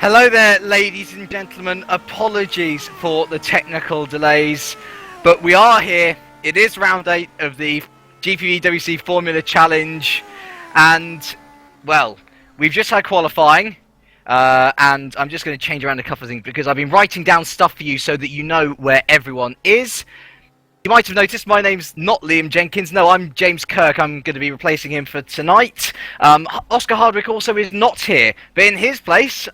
Hello there, ladies and gentlemen. Apologies for the technical delays, but we are here. It is round 8 of the GPVWC Formula Challenge, and, well, we've just had qualifying, and I'm just going to change around a couple of things because I've been writing down stuff for you so that you know where everyone is. You might have noticed my name's not Liam Jenkins. No, I'm James Kirk. I'm going to be replacing him for tonight. Oscar Hardwick also is not here, but in his place,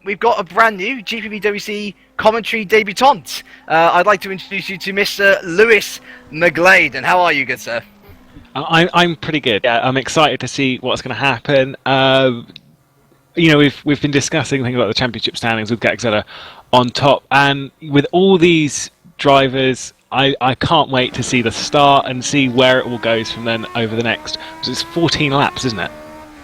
we've got a brand new GPVWC commentary debutante. I'd like to introduce you to Mr. Lewis McGlade. And how are you, good sir? I'm pretty good. Yeah, I'm excited to see what's going to happen. You know, we've been discussing things about the championship standings with Gagzella on top, and with all these drivers, I can't wait to see the start and see where it all goes from then over the next. It's 14 laps, isn't it?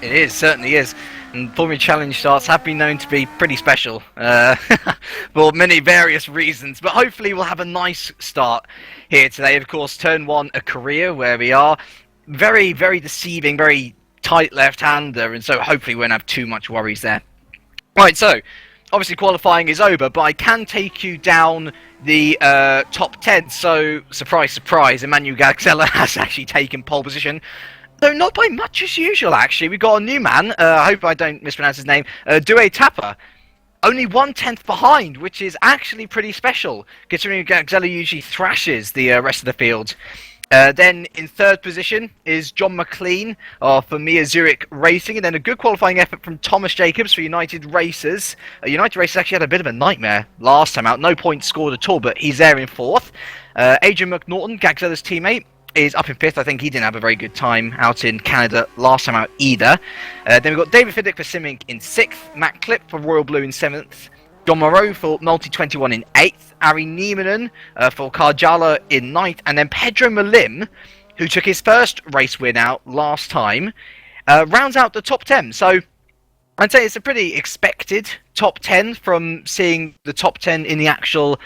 It is, certainly is. And Formula Challenge starts have been known to be pretty special for many various reasons. But hopefully we'll have a nice start here today. Of course, turn 1, a career where we are. Very, very deceiving, very tight left-hander. And so hopefully we won't have too much worries there. Right, so obviously qualifying is over, but I can take you down the top 10. So, surprise, surprise, Emmanuel Gagzella has actually taken pole position. Though not by much as usual, actually. We've got a new man, I hope I don't mispronounce his name, Due Tapper. Only 1/10 behind, which is actually pretty special, considering Gagzella usually thrashes the rest of the field. Then in third position is John McLean for Mia Zurich Racing, and then a good qualifying effort from Thomas Jacobs for United Racers. United Racers actually had a bit of a nightmare last time out, no points scored at all, but he's there in fourth. Adrian McNaughton, Gagzella's teammate, is up in fifth. I think he didn't have a very good time out in Canada last time out either. Then we've got David Fiddick for Simic in sixth, Matt Clipp for Royal Blue in seventh, John Moreau for Multi21 in 8th, Ari Niemanen for Karjala in 9th, and then Pedro Malim, who took his first race win out last time, rounds out the top 10. So I'd say it's a pretty expected top 10 from seeing the top 10 in the actual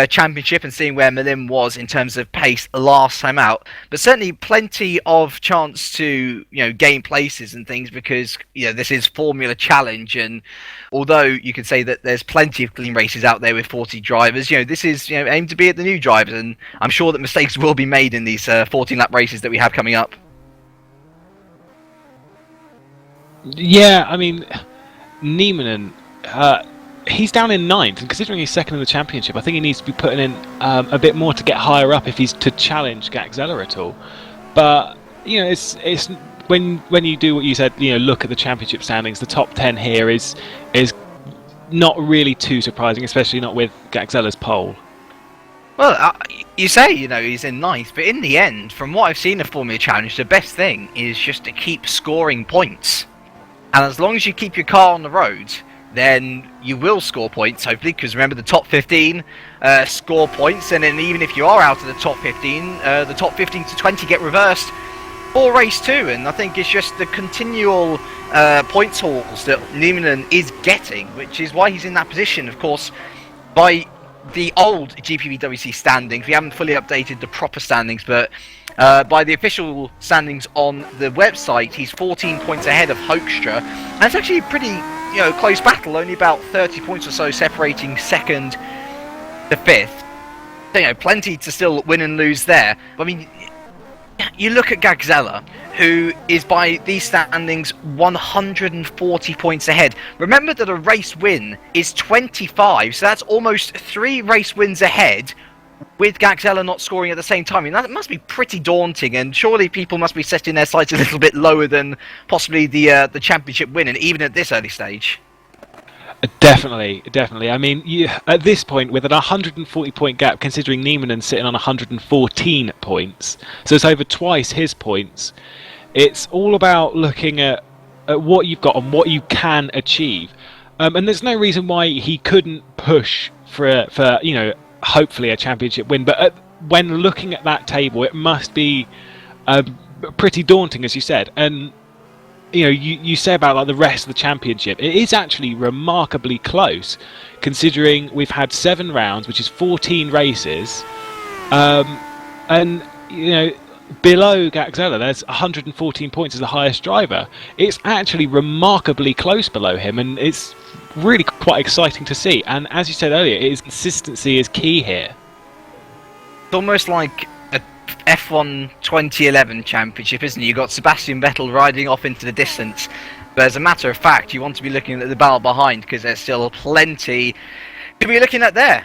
championship and seeing where Malim was in terms of pace last time out. But certainly plenty of chance to, gain places and things because, this is Formula Challenge, and although you could say that there's plenty of clean races out there with 40 drivers, this is, aimed to be at the new drivers, and I'm sure that mistakes will be made in these 14-lap races that we have coming up. Yeah, I mean, Niemanen, he's down in 9th, and considering he's second in the championship, I think he needs to be putting in a bit more to get higher up if he's to challenge Gagzella at all. But it's when you do what you said, look at the championship standings, the top 10 here is not really too surprising, especially not with Gagzella's pole. Well, you say, he's in 9th, but in the end, from what I've seen of Formula Challenge, the best thing is just to keep scoring points. And as long as you keep your car on the road, then you will score points, hopefully, because remember, the top 15 score points, and then even if you are out of the top 15, the top 15 to 20 get reversed for race 2, and I think it's just the continual points hauls that Niemanen is getting, which is why he's in that position. Of course, by the old GPVWC standings, we haven't fully updated the proper standings, but by the official standings on the website, he's 14 points ahead of Hoekstra, and it's actually a pretty close battle, only about 30 points or so separating second to fifth. So, plenty to still win and lose there. I mean, you look at Gagzella, who is by these standings 140 points ahead. Remember that a race win is 25, so that's almost 3 race wins ahead, with Gagzella not scoring at the same time. I mean, that must be pretty daunting, and surely people must be setting their sights a little bit lower than possibly the championship win, and even at this early stage. Definitely. I mean, at this point, with an 140-point gap, considering Niemanen sitting on 114 points, so it's over twice his points, it's all about looking at what you've got and what you can achieve. And there's no reason why he couldn't push for hopefully a championship win. But when looking at that table, it must be pretty daunting, as you said. And you say about like the rest of the championship, it is actually remarkably close, considering we've had 7 rounds, which is 14 races, and below Gagzella, there's 114 points as the highest driver. It's actually remarkably close below him, and it's really quite exciting to see. And as you said earlier, consistency is key here. It's almost like a F1 2011 championship, isn't it? You've got Sebastian Vettel riding off into the distance, but as a matter of fact, you want to be looking at the battle behind, because there's still plenty to be looking at there.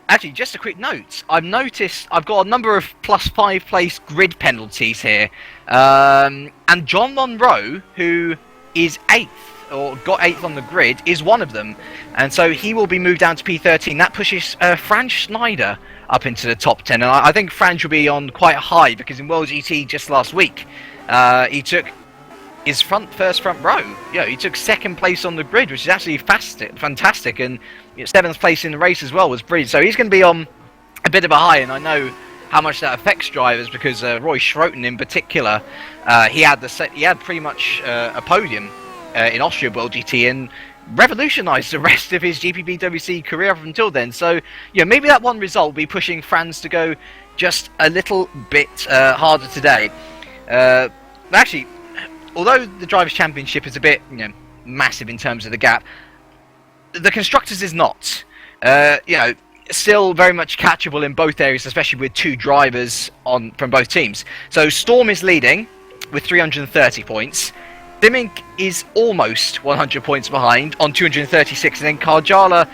Actually, just a quick note. I've noticed I've got a number of +5 place grid penalties here. And John Monroe, who is 8th, or got 8th on the grid, is one of them. And so he will be moved down to P13. That pushes Franz Schneider up into the top 10. And I think Franz will be on quite high, because in World GT just last week, he took his first front row. Yeah, he took 2nd place on the grid, which is actually fantastic. And 7th place in the race as well was brilliant. So he's going to be on a bit of a high, and I know how much that affects drivers, because Roy Schroten in particular, he had pretty much a podium in Austria World GT and revolutionised the rest of his GPVWC career up until then. So yeah, maybe that one result will be pushing Franz to go just a little bit harder today. Actually, although the Drivers' Championship is a bit massive in terms of the gap, the Constructors is not. Still very much catchable in both areas, especially with 2 drivers from both teams. So Storm is leading with 330 points. Dimink is almost 100 points behind on 236, and then Karjala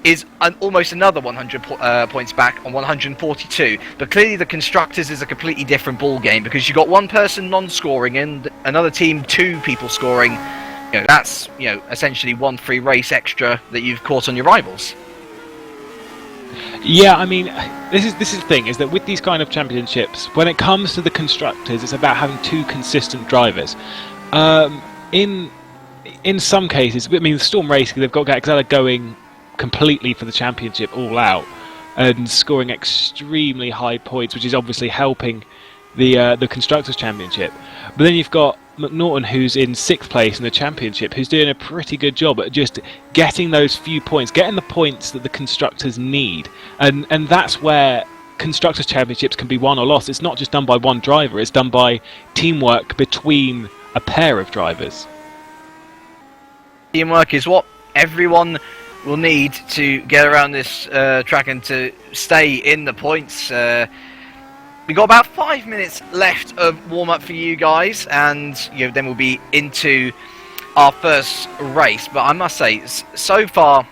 is almost another 100 points back on 142. But clearly the Constructors is a completely different ball game, because you've got one person non-scoring and another team 2 people scoring. That's essentially 1 free race extra that you've caught on your rivals. Yeah, I mean, this is the thing, is that with these kind of championships, when it comes to the Constructors, it's about having 2 consistent drivers. In some cases, I mean, the Storm Racing, they've got Gaxella going completely for the championship all out and scoring extremely high points, which is obviously helping the Constructors' Championship. But then you've got McNaughton, who's in 6th place in the championship, who's doing a pretty good job at just getting those few points, getting the points that the Constructors need. And that's where Constructors' Championships can be won or lost. It's not just done by one driver, it's done by teamwork between a pair of drivers. Teamwork is what everyone will need to get around this track and to stay in the points. We've got about 5 minutes left of warm-up for you guys, and then we'll be into our first race. But I must say, so far,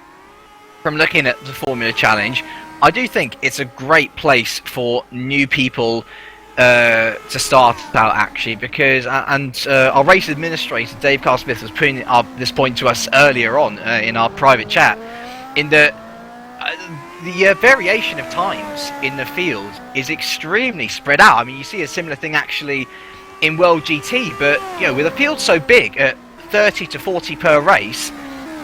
from looking at the Formula Challenge, I do think it's a great place for new people to start out, actually, because our race administrator Dave Carl Smith was putting up this point to us earlier on in our private chat, in that the variation of times in the field is extremely spread out. I mean, you see a similar thing actually in World GT, but with a field so big at 30 to 40 per race,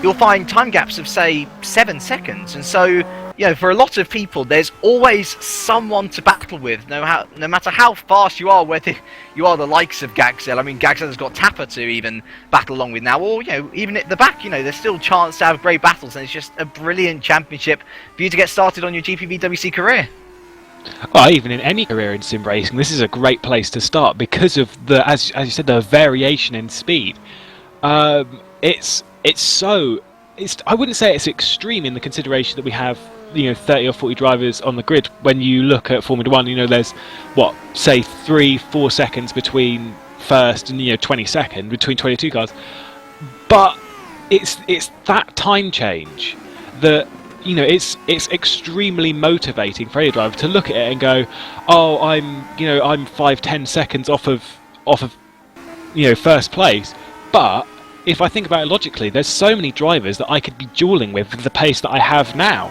you'll find time gaps of say 7 seconds, and so for a lot of people, there's always someone to battle with, no matter how fast you are, whether you are the likes of Gaxel. I mean, Gaxel's got Tapper to even battle along with now, or even at the back, there's still a chance to have great battles, and it's just a brilliant championship for you to get started on your GPVWC career. Well, even in any career in sim racing, this is a great place to start because of the, as you said, the variation in speed. I wouldn't say it's extreme in the consideration that we have 30 or 40 drivers on the grid. When you look at Formula 1, there's say 3-4 seconds between first and 22nd between 22 cars, but it's that time change that it's extremely motivating for any driver to look at it and go, oh, I'm 5-10 seconds off of first place. But if I think about it logically, there's so many drivers that I could be dueling with the pace that I have now.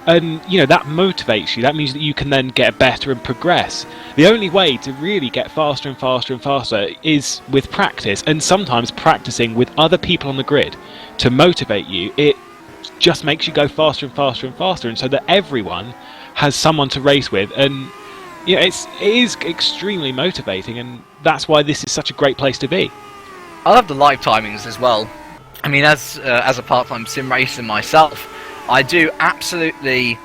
And that motivates you. That means that you can then get better and progress. The only way to really get faster and faster and faster is with practice, and sometimes practicing with other people on the grid to motivate you. It just makes you go faster and faster and faster, and so that everyone has someone to race with. And it is extremely motivating, and that's why this is such a great place to be. I love the live timings as well. I mean, as a part-time sim racer myself, I do absolutely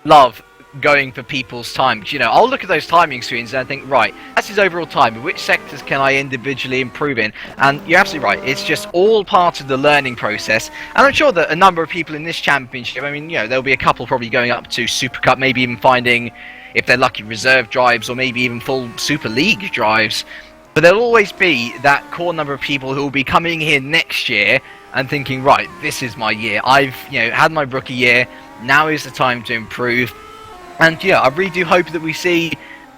love going for people's time. You know, I'll look at those timing screens and I think, right, that's his overall time. Which sectors can I individually improve in? And you're absolutely right. It's just all part of the learning process. And I'm sure that a number of people in this championship, I mean, you know, there'll be a couple probably going up to Super Cup, maybe even finding, if they're lucky, reserve drives or maybe even full Super League drives. But there'll always be that core number of people who will be coming here next year and thinking, right, this is my year. I've, you know, had my rookie year. Now is the time to improve. And yeah, I really do hope that we see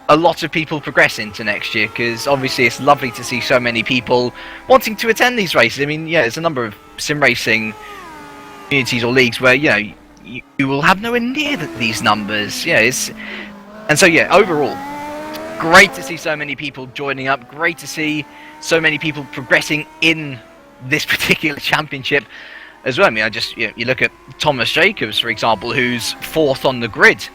a lot of people progress into next year, because obviously it's lovely to see so many people wanting to attend these races. I mean, yeah, there's a number of sim racing communities or leagues where, you know, you will have nowhere near these numbers. Yeah, and so yeah, overall, great to see so many people joining up. Great to see so many people progressing in this particular championship as well. I mean, you look at Thomas Jacobs, for example, who's 4th on the grid.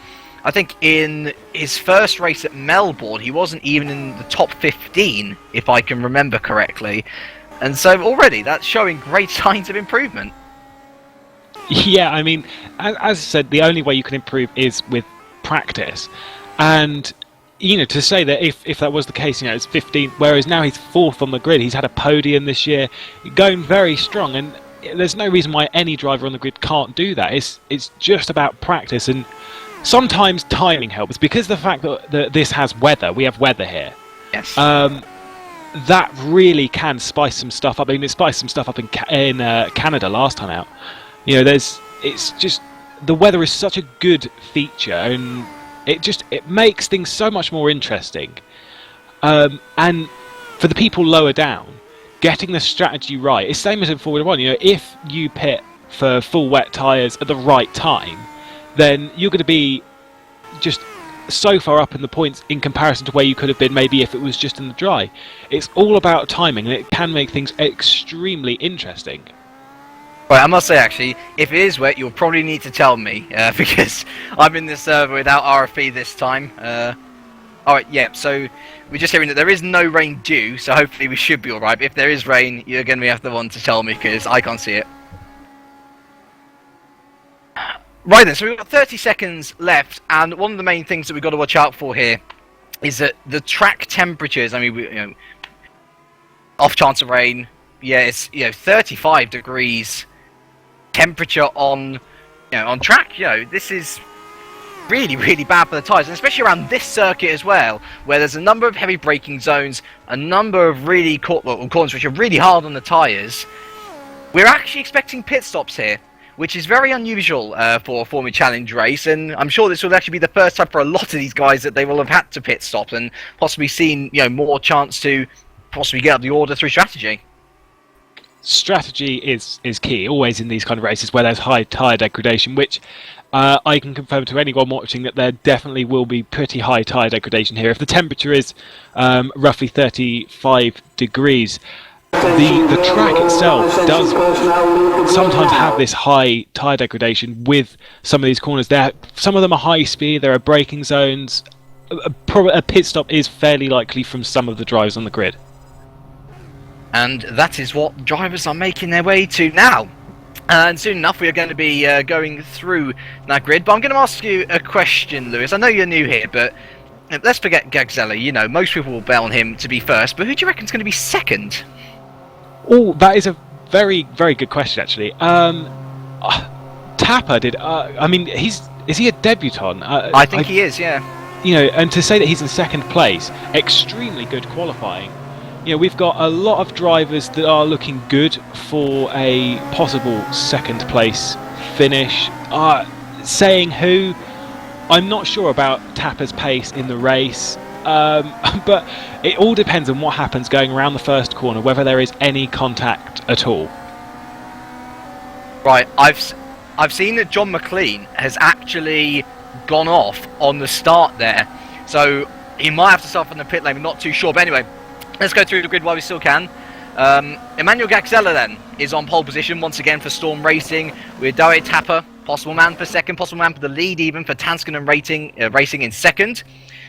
I think in his first race at Melbourne, he wasn't even in the top 15, if I can remember correctly. And so already, that's showing great signs of improvement. Yeah, I mean, as I said, the only way you can improve is with practice. And, you know, to say that if that was the case, you know, it's 15, whereas now he's 4th on the grid, he's had a podium this year, going very strong, and there's no reason why any driver on the grid can't do that. It's just about practice, and sometimes timing helps, because the fact that this has weather, we have weather here. Yes. That really can spice some stuff up. I mean, it spiced some stuff up in Canada last time out. You know, it's just, the weather is such a good feature, and it makes things so much more interesting. And for the people lower down, getting the strategy right, it's the same as in Formula 1. You know, if you pit for full wet tyres at the right time, then you're going to be just so far up in the points in comparison to where you could have been maybe if it was just in the dry. It's all about timing, and it can make things extremely interesting. Right, I must say, actually, if it is wet, you'll probably need to tell me, because I'm in this server without RFE this time. Alright, yeah, so we're just hearing that there is no rain due, so hopefully we should be alright. But if there is rain, you're going to be the one to tell me, because I can't see it. Right then, so we've got 30 seconds left, and one of the main things that we've got to watch out for here is that the track temperatures, I mean, off chance of rain, yeah, it's 35 degrees temperature on track. This is really, really bad for the tyres, and especially around this circuit as well, where there's a number of heavy braking zones, a number of really corners which are really hard on the tyres. We're actually expecting pit stops here, which is very unusual for a Formula Challenge race, and I'm sure this will actually be the first time for a lot of these guys that they will have had to pit stop and possibly seen more chance to possibly get up the order through strategy. Strategy is key, always in these kind of races where there's high tyre degradation, which I can confirm to anyone watching that there definitely will be pretty high tyre degradation here. If the temperature is roughly 35 degrees, the track itself does sometimes have this high tyre degradation with some of these corners. Some of them are high speed, there are braking zones. A pit stop is fairly likely from some of the drivers on the grid. And that is what drivers are making their way to now. And soon enough we are going to be going through that grid. But I'm going to ask you a question, Lewis. I know you're new here, but let's forget Gagzella. Most people will bet on him to be first, but who do you reckon is going to be second? Oh, that is a very, very good question, actually. Tapper did. I mean, is he a debutant? I think he is, yeah. And to say that he's in second place, extremely good qualifying. We've got a lot of drivers that are looking good for a possible second place finish. Saying who, I'm not sure about Tapper's pace in the race. But it all depends on what happens going around the first corner, whether there is any contact at all. Right, I've seen that John McLean has actually gone off on the start there, so he might have to start from the pit lane. I'm not too sure, but anyway, let's go through the grid while we still can. Emmanuel Gagzella then is on pole position once again for Storm Racing, with David Tapper, possible man for second, possible man for the lead even for Tanskin and Racing in second.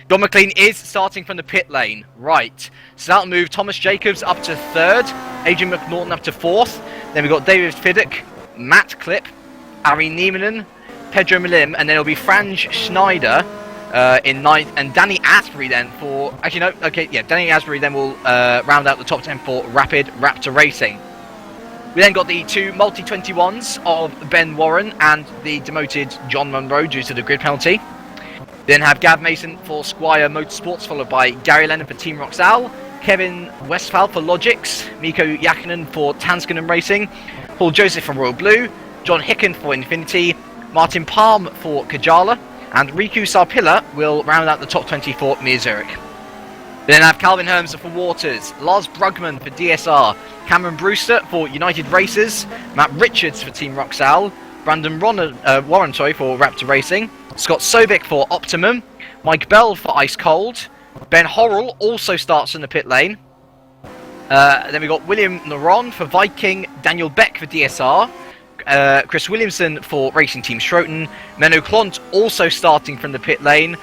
John McLean is starting from the pit lane, right. So that'll move Thomas Jacobs up to third, Adrian McNaughton up to fourth. Then we've got David Fiddick, Matt Klipp, Ari Niemanen, Pedro Malim, and then it'll be Franz Schneider in 9th, and Danny Asbury then for... Actually, no, okay, yeah, Danny Asbury then will round out the top 10 for Rapid Raptor Racing. We then got the 2 multi-21s of Ben Warren and the demoted John Munro due to the grid penalty. Then have Gav Mason for Squire Motorsports, followed by Gary Lennon for Team Roxal, Kevin Westphal for Logix, Mikko Jakinen for Tanskanen Racing, Paul Joseph for Royal Blue, John Hicken for Infinity, Martin Palm for Kajala, and Riku Sarpilla will round out the top 20 for Mir Zurich. We then have Calvin Hermser for Waters, Lars Brugman for DSR, Cameron Brewster for United Racers, Matt Richards for Team Roxal, Brandon Warren for Raptor Racing, Scott Sobick for Optimum, Mike Bell for Ice Cold, Ben Horrell also starts in the pit lane. Then we got William Naron for Viking, Daniel Beck for DSR, Chris Williamson for Racing Team Schroten, Menno Klont also starting from the pit lane,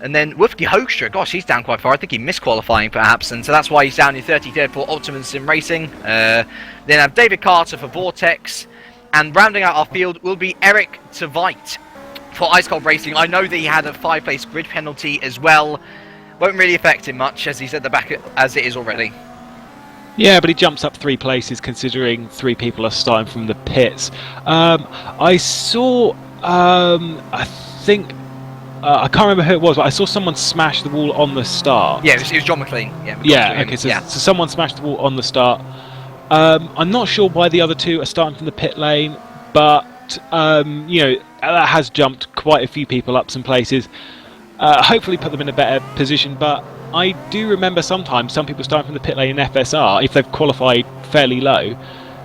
and then Wolfgang Hoekstra, gosh, he's down quite far. I think he missed qualifying perhaps, and so that's why he's down in 33rd for Optimum Sim Racing. Then have David Carter for Vortex, and rounding out our field will be Eric Tveit for Ice Cold Racing. I know that he had a 5-place grid penalty as well. Won't really affect him much as he's at the back as it is already. Yeah, but he jumps up 3 places considering 3 people are starting from the pits. I saw, I think, I can't remember who it was, but I saw someone smash the wall on the start. Yeah, it was John McLean. Yeah, okay, so someone smashed the wall on the start. I'm not sure why the other 2 are starting from the pit lane, but, you know, that has jumped quite a few people up some places. Hopefully put them in a better position, but I do remember sometimes some people starting from the pit lane in FSR, if they've qualified fairly low,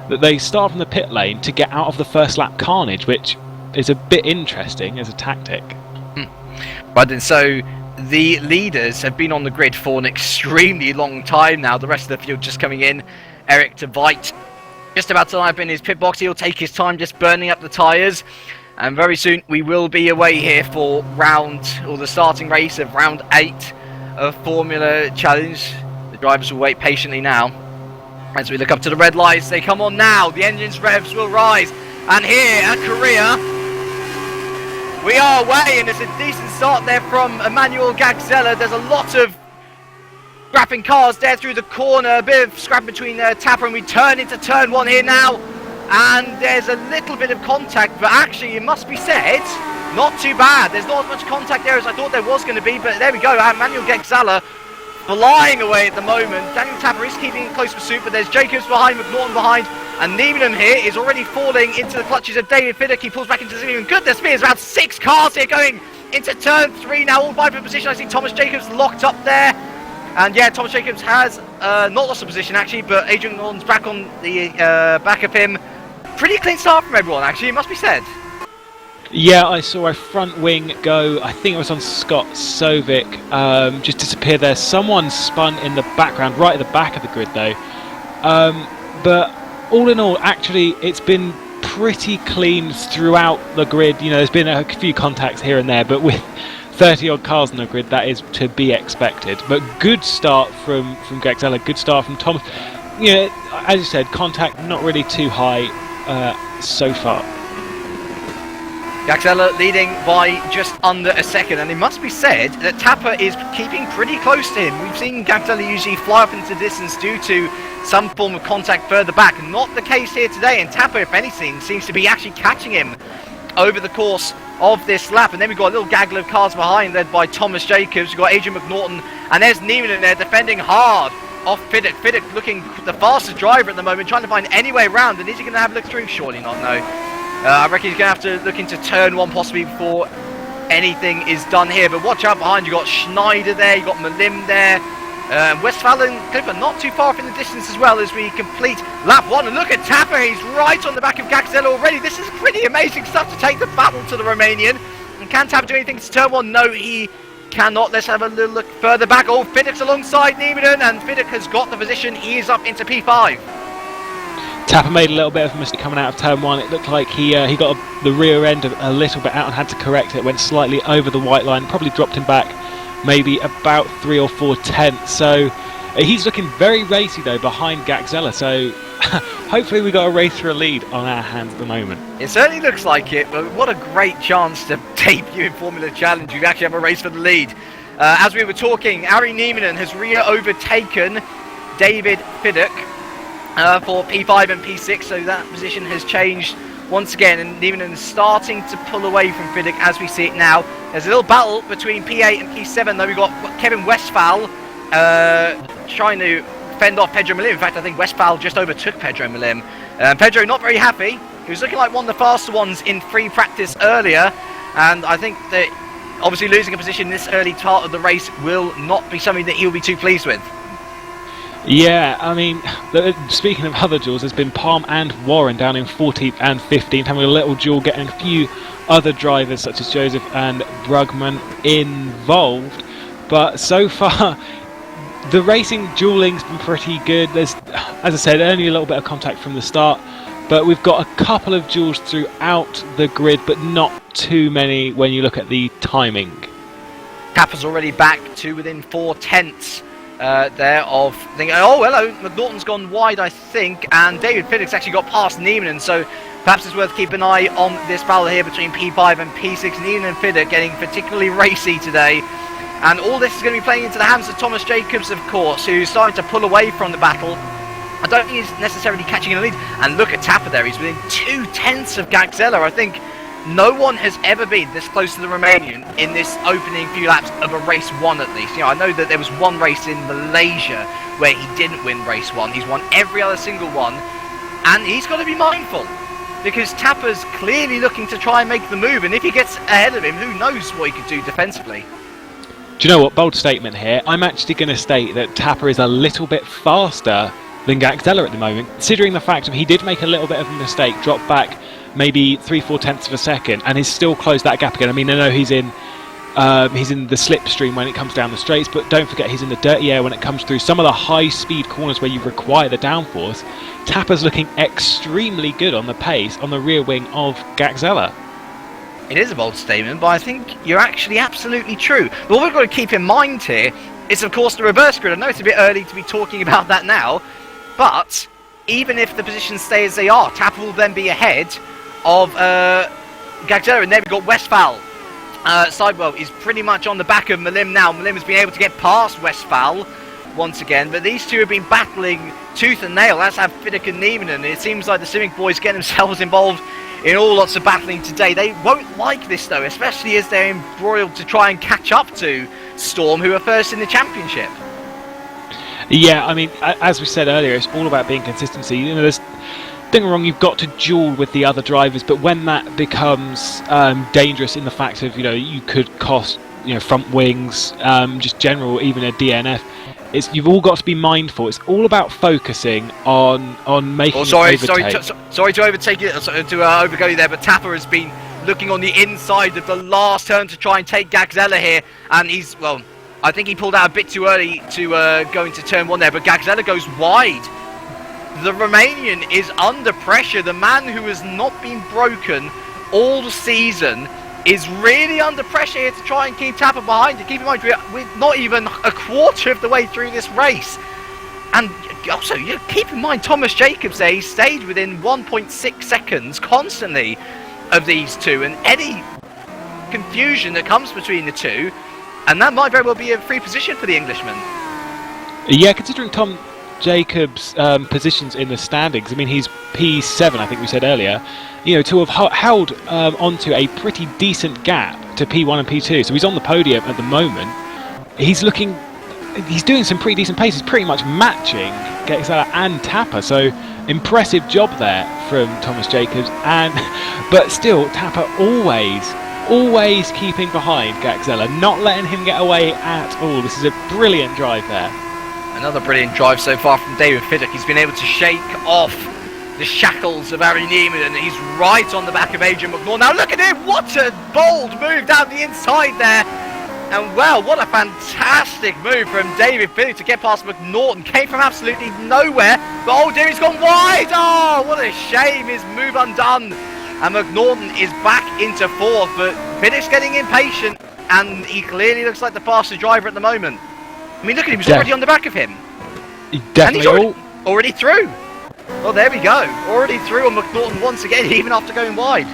that they start from the pit lane to get out of the first lap carnage, which is a bit interesting as a tactic. Right then, so the leaders have been on the grid for an extremely long time now. The rest of the field just coming in. Eric Tveit just about to line up in his pit box. He'll take his time just burning up the tyres. And very soon we will be away here for the starting race of round 8 of Formula Challenge. The drivers will wait patiently now. As we look up to the red lights, they come on now. The engine's revs will rise. And here at Korea, we are away, and it's a decent start there from Emmanuel Gagzella. There's a lot of scrapping cars there through the corner. A bit of scrap between Tapper, and we turn into turn 1 here now. And there's a little bit of contact, but actually it must be said, not too bad. There's not as much contact there as I thought there was going to be, but there we go. Emmanuel Gagzella flying away at the moment. Daniel Tapper is keeping it close pursuit, but there's Jacobs behind, McNaughton behind, and Niemann here is already falling into the clutches of David Fiddick. He pulls back into the Niemann. Goodness me, there's about 6 cars here going into turn 3 now, all vying for position. I see Thomas Jacobs locked up there. And yeah, Thomas Jacobs has not lost the position actually, but Adrian Gordon's back on the back of him. Pretty clean start from everyone actually, it must be said. Yeah, I saw a front wing go, I think it was on Scott Sovic, just disappear there. Someone spun in the background, right at the back of the grid though. But all in all, actually, it's been pretty clean throughout the grid. You know, there's been a few contacts here and there, but with 30 odd cars on the grid, that is to be expected. But good start from Gagzella, good start from Thomas. You know, as you said, contact not really too high so far. Gagzella leading by just under a second, and it must be said that Tapper is keeping pretty close to him. We've seen Gagzella usually fly up into the distance due to some form of contact further back. Not the case here today, and Tapper, if anything, seems to be actually catching him over the course of this lap. And then we've got a little gaggle of cars behind, led by Thomas Jacobs. We've got Adrian McNaughton, and there's Niemann in there defending hard off Fiddick. Fiddick looking the fastest driver at the moment, trying to find any way around. And is he going to have a look through? Surely not, no. I reckon he's going to have to look into turn 1 possibly before anything is done here. But watch out behind. You've got Schneider there, you've got Malim there. Westphal and Clifford not too far off in the distance as well as we complete lap 1. And look at Tapper, he's right on the back of Gagzella already. This is pretty amazing stuff to take the battle to the Romanian. And can Tapper do anything to turn 1? No, he cannot. Let's have a little look further back. Oh, Fiddick's alongside Niemann, and Fiddick has got the position. He is up into P5. Tapper made a little bit of a mistake coming out of turn 1. It looked like he got the rear end a little bit out and had to correct it. Went slightly over the white line, probably dropped him back maybe about 3 or 4 tenths. So He's looking very racy though behind Gaxella, so hopefully we got a race for a lead on our hands at the moment. It certainly looks like it, but what a great chance to debut in Formula Challenge. You actually have a race for the lead. As we were talking, Ari Nieminen has overtaken David Fiddick for P5 and P6, so that position has changed once again, and Nieminen is starting to pull away from Fiddick as we see it now. There's a little battle between P8 and P7, though. We've got Kevin Westphal trying to fend off Pedro Malim. In fact, I think Westphal just overtook Pedro Malim. Pedro not very happy. He was looking like one of the faster ones in free practice earlier, and I think that obviously losing a position in this early part of the race will not be something that he'll be too pleased with. Yeah, I mean, speaking of other duels, there's been Palm and Warren down in 14th and 15th, having a little duel, getting a few other drivers such as Joseph and Brugman involved. But so far, the racing duelling's been pretty good. There's, as I said, only a little bit of contact from the start, but we've got a couple of duels throughout the grid, but not too many when you look at the timing. Kappa's already back to within 4/10 there of thinking, oh hello, McNaughton's gone wide I think, and David Fiddick's actually got past Nieminen, so perhaps it's worth keeping an eye on this battle here between P5 and P6. Nieminen and Fiddick getting particularly racy today, and all this is going to be playing into the hands of Thomas Jacobs, of course, who's starting to pull away from the battle. I don't think he's necessarily catching a lead, and look at Tapper there, he's within 2/10 of Gaxella. I think no one has ever been this close to the Romanian in this opening few laps of a race one, at least. You know, I know that there was one race in Malaysia where he didn't win race one. He's won every other single one, and he's got to be mindful because Tapper's clearly looking to try and make the move, and if he gets ahead of him, who knows what he could do defensively. Do you know what? Bold statement here. I'm actually going to state that Tapper is a little bit faster than Gaxella at the moment, considering the fact that he did make a little bit of a mistake, dropped back maybe 3/4 of a second, and he's still closed that gap again. I mean, I know he's in the slipstream when it comes down the straights, but don't forget he's in the dirty air when it comes through some of the high-speed corners where you require the downforce. Tapper's looking extremely good on the pace on the rear wing of Gaxella. It is a bold statement, but I think you're actually absolutely true. But what we've got to keep in mind here is, of course, the reverse grid. I know it's a bit early to be talking about that now, but even if the positions stay as they are, Tapper will then be ahead of Gaxella, and there we've got Westphal. Sidewell is pretty much on the back of Malim now. Malim has been able to get past Westphal once again, but these two have been battling tooth and nail, as have Fiddick and Nieminen. It seems like the Civic boys get themselves involved in all lots of battling today. They won't like this though, especially as they're embroiled to try and catch up to Storm, who are first in the championship. Yeah, I mean, as we said earlier, it's all about being consistency. You know, don't get me wrong, you've got to duel with the other drivers, but when that becomes dangerous in the fact of, you know, you could cost, you know, front wings, just general, even a DNF, you've all got to be mindful. It's all about focusing on making sorry to overtake you, to overgo you there, but Tapper has been looking on the inside of the last turn to try and take Gaxella here, and he's, well, I think he pulled out a bit too early to go into turn one there, but Gaxella goes wide. The Romanian is under pressure. The man who has not been broken all season is really under pressure here to try and keep Tapper behind. And keep in mind, we're not even a quarter of the way through this race. And also, you keep in mind, Thomas Jacobs there, he stayed within 1.6 seconds constantly of these two. And any confusion that comes between the two, and that might very well be a free position for the Englishman. Yeah, considering Tom Jacobs' positions in the standings, I mean, he's P7, I think we said earlier, you know, to have held onto a pretty decent gap to P1 and P2, so he's on the podium at the moment. He's doing some pretty decent pace. He's pretty much matching Gaxella and Tapper, so impressive job there from Thomas Jacobs. But still, Tapper always keeping behind Gaxella, not letting him get away at all. This is a brilliant drive there. Another brilliant drive so far from David Fiddick. He's been able to shake off the shackles of Ari Niemann, and he's right on the back of Adrian McNaughton. Now look at him! What a bold move down the inside there! And well, what a fantastic move from David Fiddick to get past McNaughton. Came from absolutely nowhere, but oh dear, he's gone wide! Oh, what a shame, his move undone. And McNaughton is back into fourth, but Fiddick's getting impatient, and he clearly looks like the faster driver at the moment. I mean, look at him, he's already on the back of him. And he's already through. Well, there we go. Already through on McNaughton once again, even after going wide.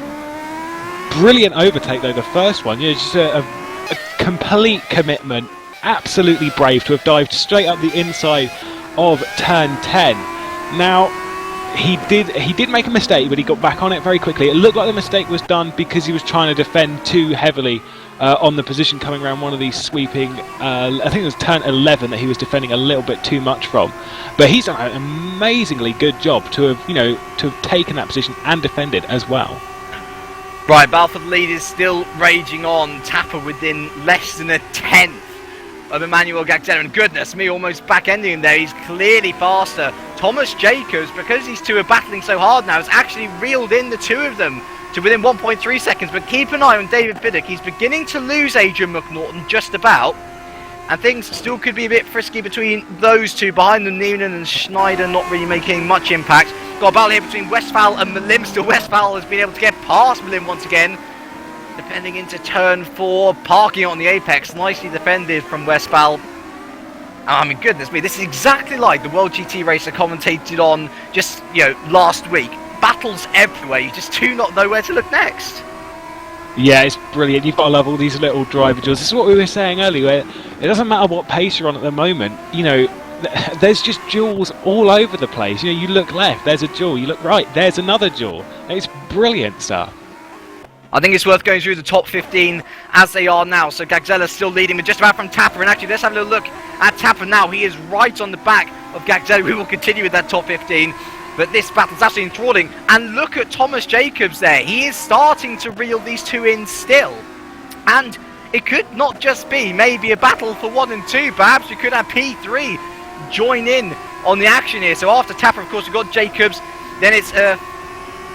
Brilliant overtake though, the first one. Just a complete commitment. Absolutely brave to have dived straight up the inside of turn 10. Now, he did make a mistake, but he got back on it very quickly. It looked like the mistake was done because he was trying to defend too heavily on the position coming around one of these sweeping, I think it was turn 11 that he was defending a little bit too much from. But he's done an amazingly good job to have taken that position and defended as well. Right, battle for the lead is still raging on. Tapper within less than a tenth of Emmanuel Gagzella, and goodness me, almost back-ending him there. He's clearly faster. Thomas Jacobs, because these two are battling so hard now, has actually reeled in the two of them to within 1.3 seconds. But keep an eye on David Fiddick. He's beginning to lose Adrian McNaughton just about, and things still could be a bit frisky between those two. Behind them, Noonan and Schneider not really making much impact. Got a battle here between Westphal and Malim. Still, Westphal has been able to get past Malim once again. Defending into turn 4, parking on the apex. Nicely defended from Westphal. I mean, goodness me, this is exactly like the World GT race I commentated on just, last week. Battles everywhere, you just do not know where to look next. Yeah, it's brilliant. You've got to love all these little driver duels. This is what we were saying earlier. It doesn't matter what pace you're on at the moment. There's just duels all over the place. You look left, there's a duel. You look right, there's another duel. It's brilliant stuff. I think it's worth going through the top 15 as they are now. So Gagzella's still leading, but just about from Tapper. And actually, let's have a little look at Tapper now. He is right on the back of Gagzella. We will continue with that top 15. But this battle's absolutely enthralling. And look at Thomas Jacobs there. He is starting to reel these two in still. And it could not just be maybe a battle for 1 and 2. Perhaps we could have P3 join in on the action here. So after Tapper, of course, we've got Jacobs. Then it's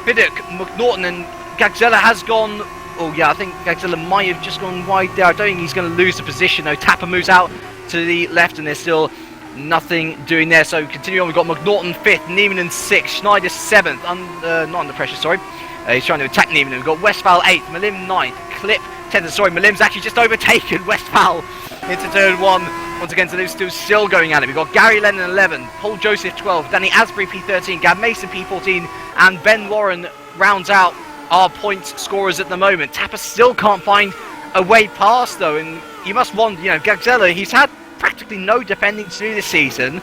Fiddick, McNaughton, and Gagzella has gone. Oh yeah, I think Gagzella might have just gone wide there. I don't think he's going to lose the position though. Tapper moves out to the left, and there's still nothing doing there. So continue on. We've got McNaughton 5th, Niemann 6th, Schneider 7th. Not under pressure, sorry. He's trying to attack Niemann. We've got Westphal 8th, Malim 9th, Clip 10th. Sorry, Malim's actually just overtaken Westphal into turn 1. Once again, so they're still going at it. We've got Gary Lennon 11, Paul Joseph 12, Danny Asbury P13, Gab Mason P14, and Ben Warren rounds out our point scorers at the moment. Tapper still can't find a way past though, and you must want, Gagzella, he's had practically no defending to do this season,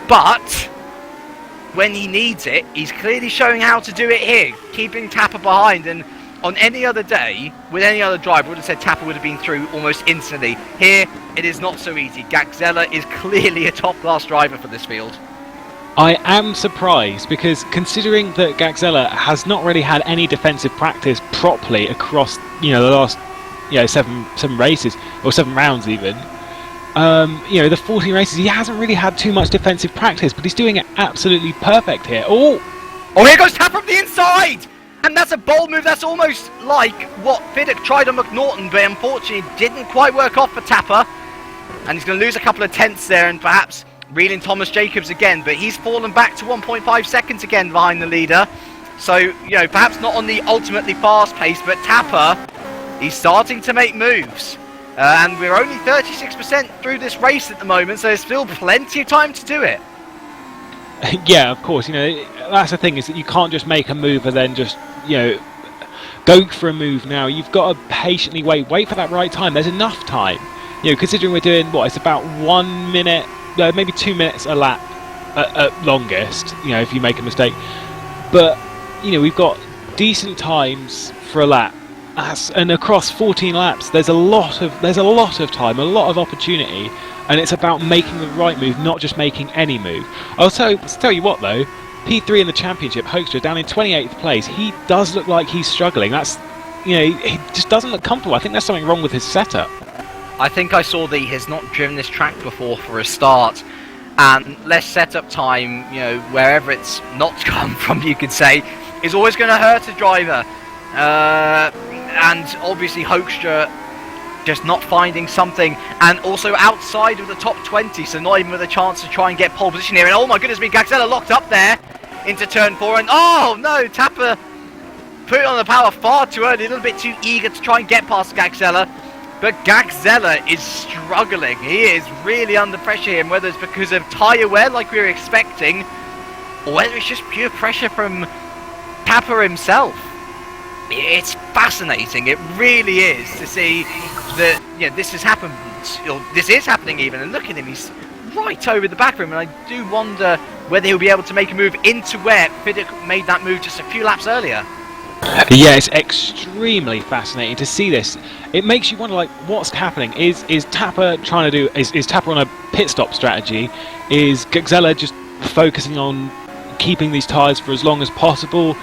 but when he needs it, he's clearly showing how to do it here, keeping Tapper behind. And on any other day, with any other driver, would have said Tapper would have been through almost instantly. Here, it is not so easy. Gagzella is clearly a top-class driver for this field. I am surprised because considering that Gagzella has not really had any defensive practice properly across the last 7 races or 7 rounds even, the 14 races, he hasn't really had too much defensive practice, but he's doing it absolutely perfect here. Oh, here goes Tapper from the inside, and that's a bold move. That's almost like what Fiddick tried on McNaughton, but unfortunately didn't quite work off for Tapper, and he's going to lose a couple of tenths there, and perhaps reeling Thomas Jacobs again, but he's fallen back to 1.5 seconds again behind the leader. So, perhaps not on the ultimately fast pace, but Tapper, he's starting to make moves. And we're only 36% through this race at the moment, so there's still plenty of time to do it. Yeah, of course. That's the thing, is that you can't just make a move and then just, go for a move now. You've got to patiently wait for that right time. There's enough time. Considering we're doing, it's about 1 minute, maybe 2 minutes a lap at longest, if you make a mistake. But, we've got decent times for a lap. And across 14 laps, there's a lot of time, a lot of opportunity, and it's about making the right move, not just making any move. I'll tell you what though, P3 in the championship, Hoekstra down in 28th place. He does look like he's struggling. That's, he just doesn't look comfortable. I think there's something wrong with his setup. I think I saw that he has not driven this track before for a start, and less setup time, wherever it's not come from, you could say, is always going to hurt a driver. And obviously Hoekstra just not finding something, and also outside of the top 20, so not even with a chance to try and get pole position here. And oh my goodness me, Gagzella locked up there into turn 4, and oh no, Tapper put it on the power far too early, a little bit too eager to try and get past Gagzella. But Gagzella is struggling. He is really under pressure here, and whether it's because of tyre wear like we were expecting, or whether it's just pure pressure from Tapper himself. It's fascinating. It really is to see that this has happened, or this is happening even. And look at him, he's right over the back of him, and I do wonder whether he'll be able to make a move into where Fiddick made that move just a few laps earlier. Yeah, it's extremely fascinating to see this. It makes you wonder, like, what's happening? Is Tapper trying to do? Is Tapper on a pit stop strategy? Is Gagzella just focusing on keeping these tyres for as long as possible?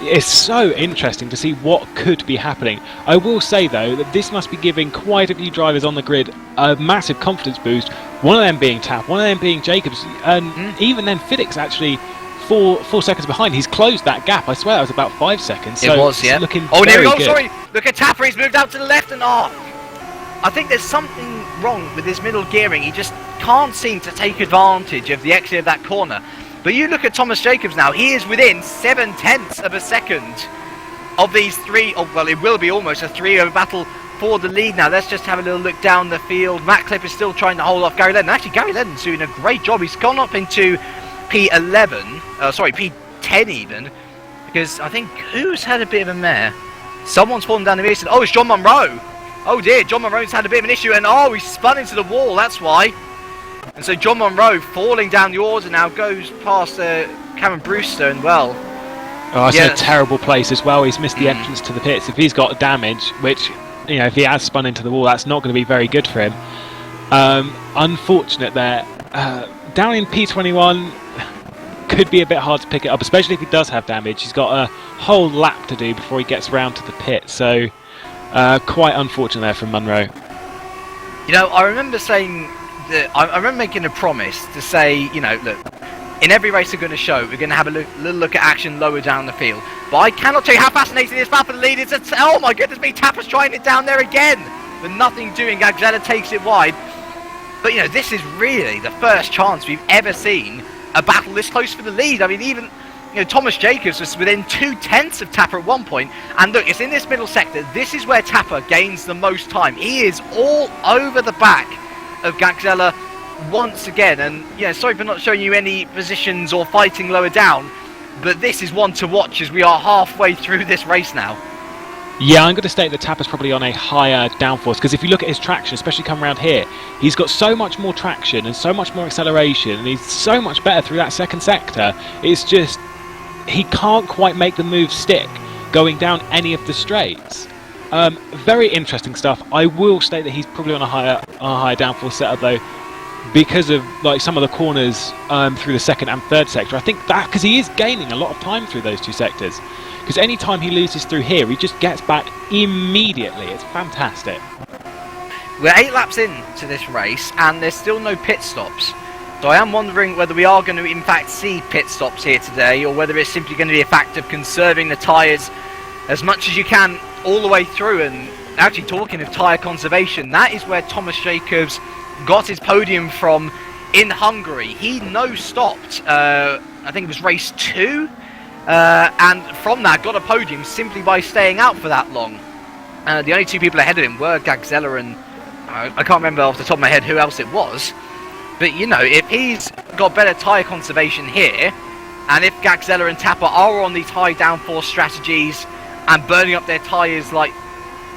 It's so interesting to see what could be happening. I will say though that this must be giving quite a few drivers on the grid a massive confidence boost. One of them being Tapp, one of them being Jacobs, and even then Fiddick's actually 4 seconds behind. He's closed that gap. I swear that was about 5 seconds. So it was, yeah. Looking there we very go. good. Sorry, look at Tapper. He's moved out to the left and off. I think there's something wrong with his middle gearing. He just can't seem to take advantage of the exit of that corner. But you look at Thomas Jacobs now. He is within 7/10 of a second of these three. Oh, well, it will be almost a 3-over battle for the lead now. Let's just have a little look down the field. Matt Cliff is still trying to hold off Gary Lennon. Actually, Gary Lennon's doing a great job. He's gone up into P11. Sorry, P10 even. Because I think who's had a bit of a mare? Someone's fallen down the rear. Oh, it's John Monroe. Oh dear, John Monroe's had a bit of an issue, and he spun into the wall. That's why. And so John Monroe falling down the order now goes past Cameron Brewster, and well. Oh, it's in a terrible place as well. He's missed the entrance to the pits. If he's got damage, which, if he has spun into the wall, that's not going to be very good for him. Unfortunate there. Down in P21, could be a bit hard to pick it up, especially if he does have damage. He's got a whole lap to do before he gets round to the pit, so quite unfortunate there from Monroe. I remember saying that I remember making a promise to say, look, in every race we're going to show, we're going to have a little look at action lower down the field. But I cannot tell you how fascinating this battle for the lead is. Oh my goodness me, Tapper's trying it down there again, but nothing doing. Gagzella takes it wide. But this is really the first chance we've ever seen a battle this close for the lead. I mean, even Thomas Jacobs was within 2/10 of Tapper at one point, and look, it's in this middle sector. This is where Tapper gains the most time. He is all over the back of Gagzella once again, and sorry for not showing you any positions or fighting lower down, but this is one to watch as we are halfway through this race now. Yeah, I'm going to state that Tapper's probably on a higher downforce, because if you look at his traction, especially coming around here, he's got so much more traction and so much more acceleration, and he's so much better through that second sector. It's just, he can't quite make the move stick going down any of the straights. Very interesting stuff. I will state that he's probably on a higher downforce setup though, because of some of the corners through the second and third sector. I think that because he is gaining a lot of time through those two sectors. Because any time he loses through here, he just gets back immediately. It's fantastic. We're 8 laps into this race, and there's still no pit stops. So I am wondering whether we are going to in fact see pit stops here today, or whether it's simply going to be a fact of conserving the tyres as much as you can all the way through. And actually, talking of tyre conservation, that is where Thomas Jacobs got his podium from in Hungary. He no-stopped, I think it was race 2, and from that got a podium simply by staying out for that long. The only 2 people ahead of him were Gagzella and I can't remember off the top of my head who else it was. But if he's got better tyre conservation here, and if Gagzella and Tapper are on these high downforce strategies and burning up their tyres like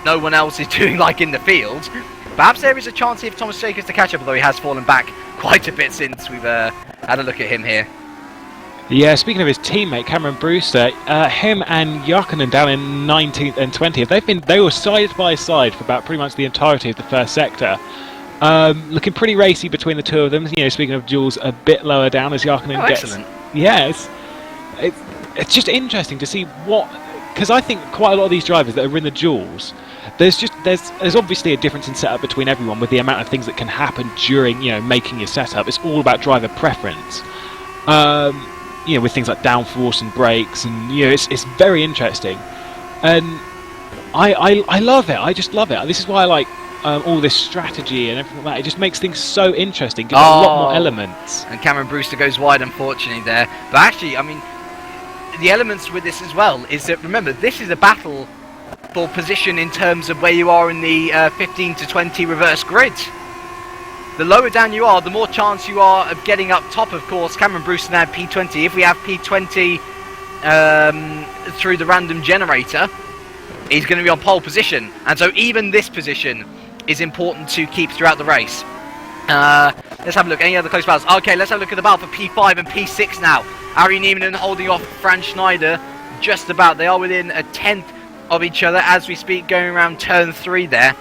no one else is doing in the field, perhaps there is a chance here for Thomas Jacobs to catch up, although he has fallen back quite a bit since we've had a look at him here. Yeah, speaking of his teammate Cameron Brewster, him and Jökkönen down in 19th and 20th. They were side by side for about pretty much the entirety of the first sector. Looking pretty racy between the two of them. Speaking of Jules, a bit lower down as Jökkönen gets. Excellent. Yeah, it's just interesting to see because I think quite a lot of these drivers that are in the duels, there's obviously a difference in setup between everyone with the amount of things that can happen during making your setup. It's all about driver preference. With things like downforce and brakes, and it's very interesting, and I love it. I just love it. This is why I like all this strategy and everything like that. It just makes things so interesting, gives it a lot more elements. And Cameron Brewster goes wide, unfortunately, there. But actually, I mean, the elements with this as well is that, remember, this is a battle for position in terms of where you are in the 15 to 20 reverse grid. The lower down you are, the more chance you are of getting up top, of course. Cameron Bruce now P20. If we have P20 through the random generator, he's going to be on pole position. And so even this position is important to keep throughout the race. Let's have a look. Any other close battles? Okay, let's have a look at the battle for P5 and P6 now. Ari Niemanen holding off Franz Schneider just about. They are within a tenth of each other as we speak, going around turn 3 there.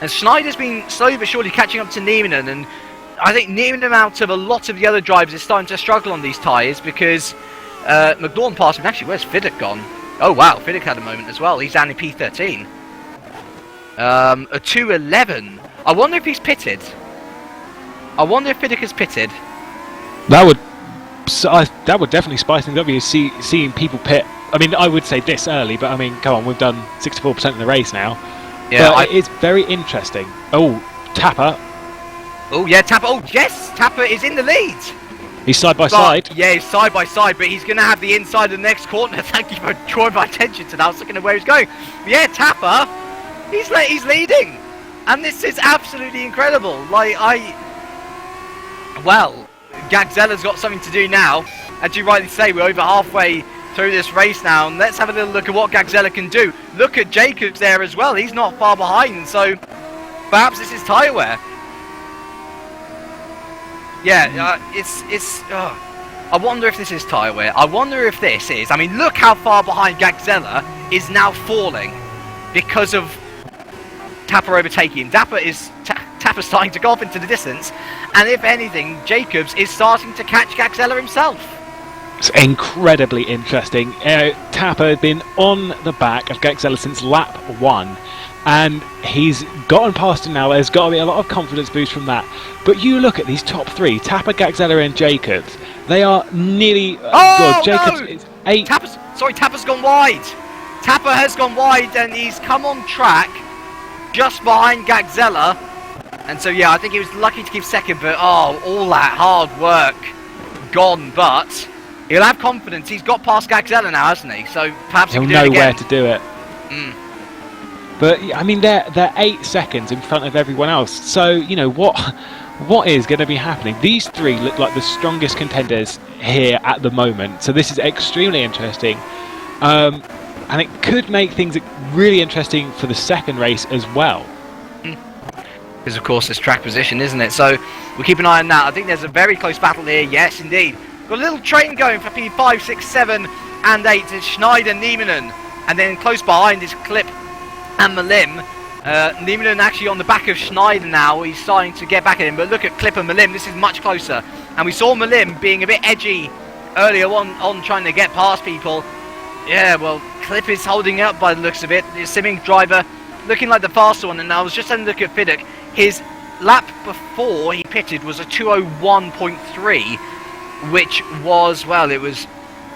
And Schneider's been slowly but surely catching up to Niemanen, and I think Niemanen, out of a lot of the other drivers, is starting to struggle on these tyres because McLaughlin passed him. Actually, where's Fiddick gone? Oh wow, Fiddick had a moment as well. He's down in P13. A 2:11. I wonder if he's pitted. I wonder if Fiddick is pitted. That would definitely spice things up. You seeing people pit. I mean, I would say this early, but I mean, come on, we've done 64% of the race now. Yeah, but it is very interesting. Oh, Tapper. Oh yeah, Tapper. Oh yes, Tapper is in the lead. He's side by side. Yeah, he's side by side, but he's going to have the inside of the next corner. Thank you for drawing my attention to that. I was looking at where he's going. Yeah, Tapper. He's leading, and this is absolutely incredible. Well, Gagzella's got something to do now. As you rightly say, we're over halfway through this race now, and let's have a little look at what Gagzella can do. Look at Jacobs there as well. He's not far behind, so perhaps this is tyre wear. Yeah, I wonder if this is tyre wear. I wonder if this is. I mean, look how far behind Gagzella is now falling because of Tapper overtaking. Tapper's starting to go off into the distance, and if anything, Jacobs is starting to catch Gagzella himself. It's incredibly interesting. Tapper had been on the back of Gagzella since lap 1, and he's gotten past him now. There's got to be a lot of confidence boost from that. But you look at these top 3, Tapper, Gagzella and Jacobs. They are nearly... Jacobs is 8... Tapper's gone wide. Tapper has gone wide, and he's come on track just behind Gagzella. And so, yeah, I think he was lucky to keep second, but, all that hard work gone, but... He'll have confidence. He's got past Gagzella now, hasn't he? So perhaps he'll know where to do it. But I mean, they're 8 seconds in front of everyone else. So you know what is going to be happening? These 3 look like the strongest contenders here at the moment. So this is extremely interesting, and it could make things really interesting for the second race as well. Because of course, it's track position, isn't it? So we'll keep an eye on that. I think there's a very close battle here. Yes, indeed. Got a little train going for P5, 6, 7 and 8. It's Schneider, Niemanen, and then close behind is Clip and Malim. Niemanen actually on the back of Schneider now. He's starting to get back at him, but look at Clip and Malim. This is much closer. And we saw Malim being a bit edgy earlier on trying to get past people. Yeah, well, Clip is holding up by the looks of it. The Simming driver looking like the faster one. And I was just having a look at Fiddick. His lap before he pitted was a 2:01.3. which was, well, it was